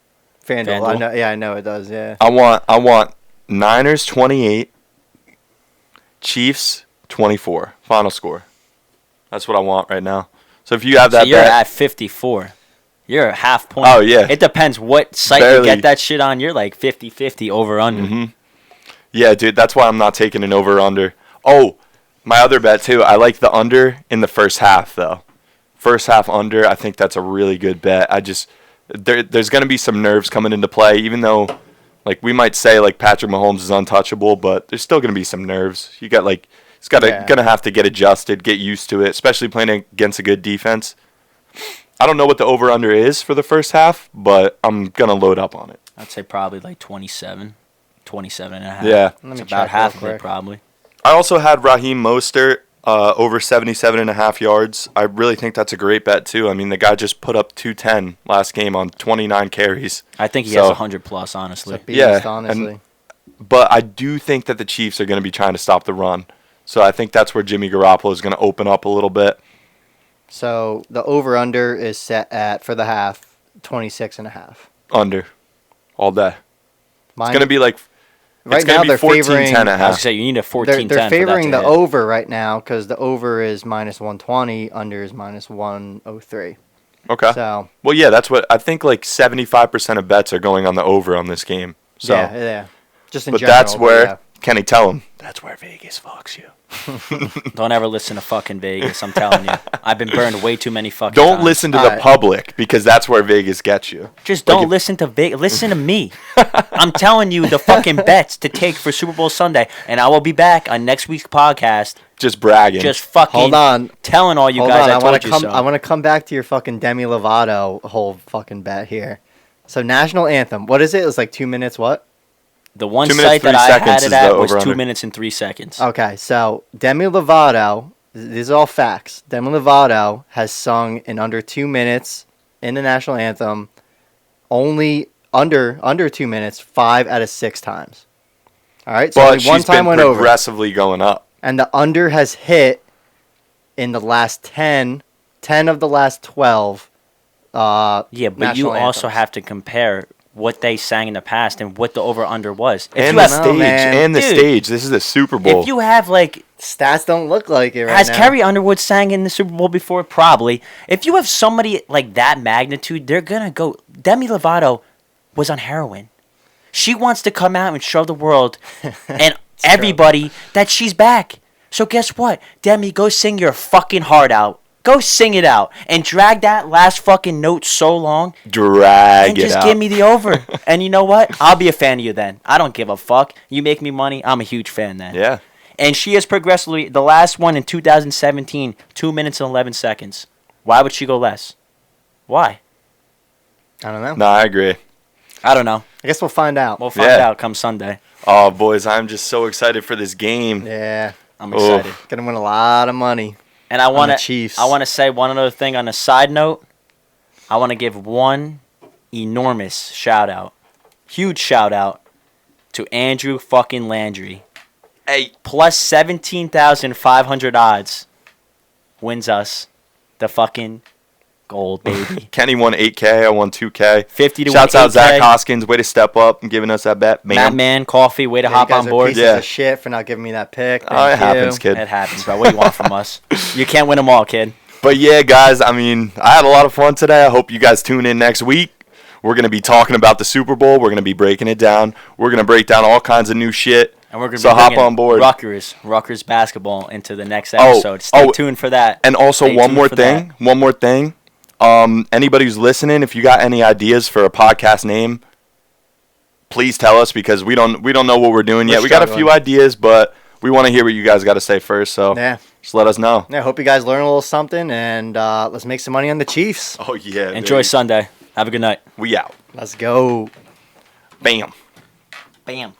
FanDuel. FanDuel? I know it does. Yeah. I want Niners 28, Chiefs 24. Final score. That's what I want right now. So if you have that So you're bet, at 54. You're a half point. Oh, yeah. It depends what site Barely. you get that shit on. You're like 50-50 over under. Mm-hmm. Yeah, dude, that's why I'm not taking an over-under. Oh, my other bet, too, I like the under in the first half, though. First half under, I think that's a really good bet. There's going to be some nerves coming into play, even though, like, we might say, like, Patrick Mahomes is untouchable, but there's still going to be some nerves. You got, like, he's going to have to get adjusted, get used to it, especially playing against a good defense. I don't know what the over-under is for the first half, but I'm going to load up on it. I'd say probably like 27 and a half. Yeah. Let me It's check about half real of it quick. probably. I also had Raheem Mostert over 77.5 yards. I really think that's a great bet, too. I mean, the guy just put up 210 last game on 29 carries. I think he So- has 100 plus, honestly. It's a beast, Yeah, honestly. But I do think that the Chiefs are going to be trying to stop the run. So I think that's where Jimmy Garoppolo is going to open up a little bit. So the over/under is set at, for the half, 26.5. Under. All day. Mine, It's going to be like right it's going now to be they're 14 favoring. 10 and a I was half. gonna say you need a 14-10 They're favoring for the that to hit. over right now because the over is minus 120, under is minus 103. Okay. So Well, yeah, that's what I think. Like 75% of bets are going on the over on this game. So, yeah. Just in but general. that's where yeah. Kenny tell him. That's where Vegas fucks you. Don't ever listen to fucking Vegas. I'm telling you, I've been burned way too many fucking. Don't times. listen to All the right. public because that's where Vegas gets you. Just Like don't if- listen to Vegas. Listen to me. I'm telling you the fucking bets to take for Super Bowl Sunday, and I will be back on next week's podcast. Just bragging. Just fucking Hold on. telling all you Hold guys on, I I told want to you come. so. I want to come back to your fucking Demi Lovato whole fucking bet here. So national anthem. What is it? It was like 2 minutes. What? The one 2 minutes, site that 3 I seconds had is it the at was 2 over-under. minutes and 3 seconds. Okay, so Demi Lovato. These are all facts. Demi Lovato has sung in under 2 minutes in the national anthem. Only under 2 minutes, 5 out of 6 times. All right, so but only one she's time been went over. progressively going up. And the under has hit in the last 10 of the last 12 Yeah, but you national also anthems. have to compare what they sang in the past and what the over under was. If And you the have, stage. man. And the Dude. stage. This is the Super Bowl. if you have like Stats don't look like it right has now. Carrie Underwood sang in the Super Bowl before? Probably. If you have somebody like that magnitude, they're gonna go. Demi Lovato was on heroin. She wants to come out and show the world and everybody that she's back. So guess what, Demi, go sing your fucking heart out. Go sing it out and drag that last fucking note so long Drag and it just out. give me the over. And you know what? I'll be a fan of you then. I don't give a fuck. You make me money, I'm a huge fan then. Yeah. And she has progressively, the last one in 2017, 2 minutes and 11 seconds. Why would she go less? Why? I don't know. No, I agree. I don't know. I guess we'll find out. We'll find Yeah. out come Sunday. Oh, boys, I'm just so excited for this game. Yeah, I'm Oh. excited. gonna win a lot of money. And I On want the to Chiefs. I want to say one other thing on a side note. I want to give one enormous shout out. Huge shout out to Andrew fucking Landry. Hey, Plus 17,500 odds wins us the fucking gold, baby. Kenny won 8K. I won 2K. 50 to Shouts 1 out Zach 8K. Hoskins. Way to step up and giving us that bet. Matt Bam. Man, coffee, way to Yeah, hop you guys on are board. pieces Yeah. of shit for not giving me that pick. Oh, it Thank happens, you. kid. It happens, bro. What do you want from us? You can't win them all, kid. But yeah, guys, I mean, I had a lot of fun today. I hope you guys tune in next week. We're going to be talking about the Super Bowl. We're going to be breaking it down. We're going to break down all kinds of new shit. And we're going to So be hop bringing on board. Rutgers basketball into the next episode. Stay tuned for that. And also Stay one tuned more for thing. that. One more thing. Anybody who's listening, if you got any ideas for a podcast name, please tell us because we don't know what we're doing yet. We got a few ideas, but we want to hear what you guys got to say first. So just let us know. Yeah, hope you guys learn a little something, and let's make some money on the Chiefs. Oh yeah. Enjoy baby. Sunday. Have a good night. We out. Let's go. Bam. Bam.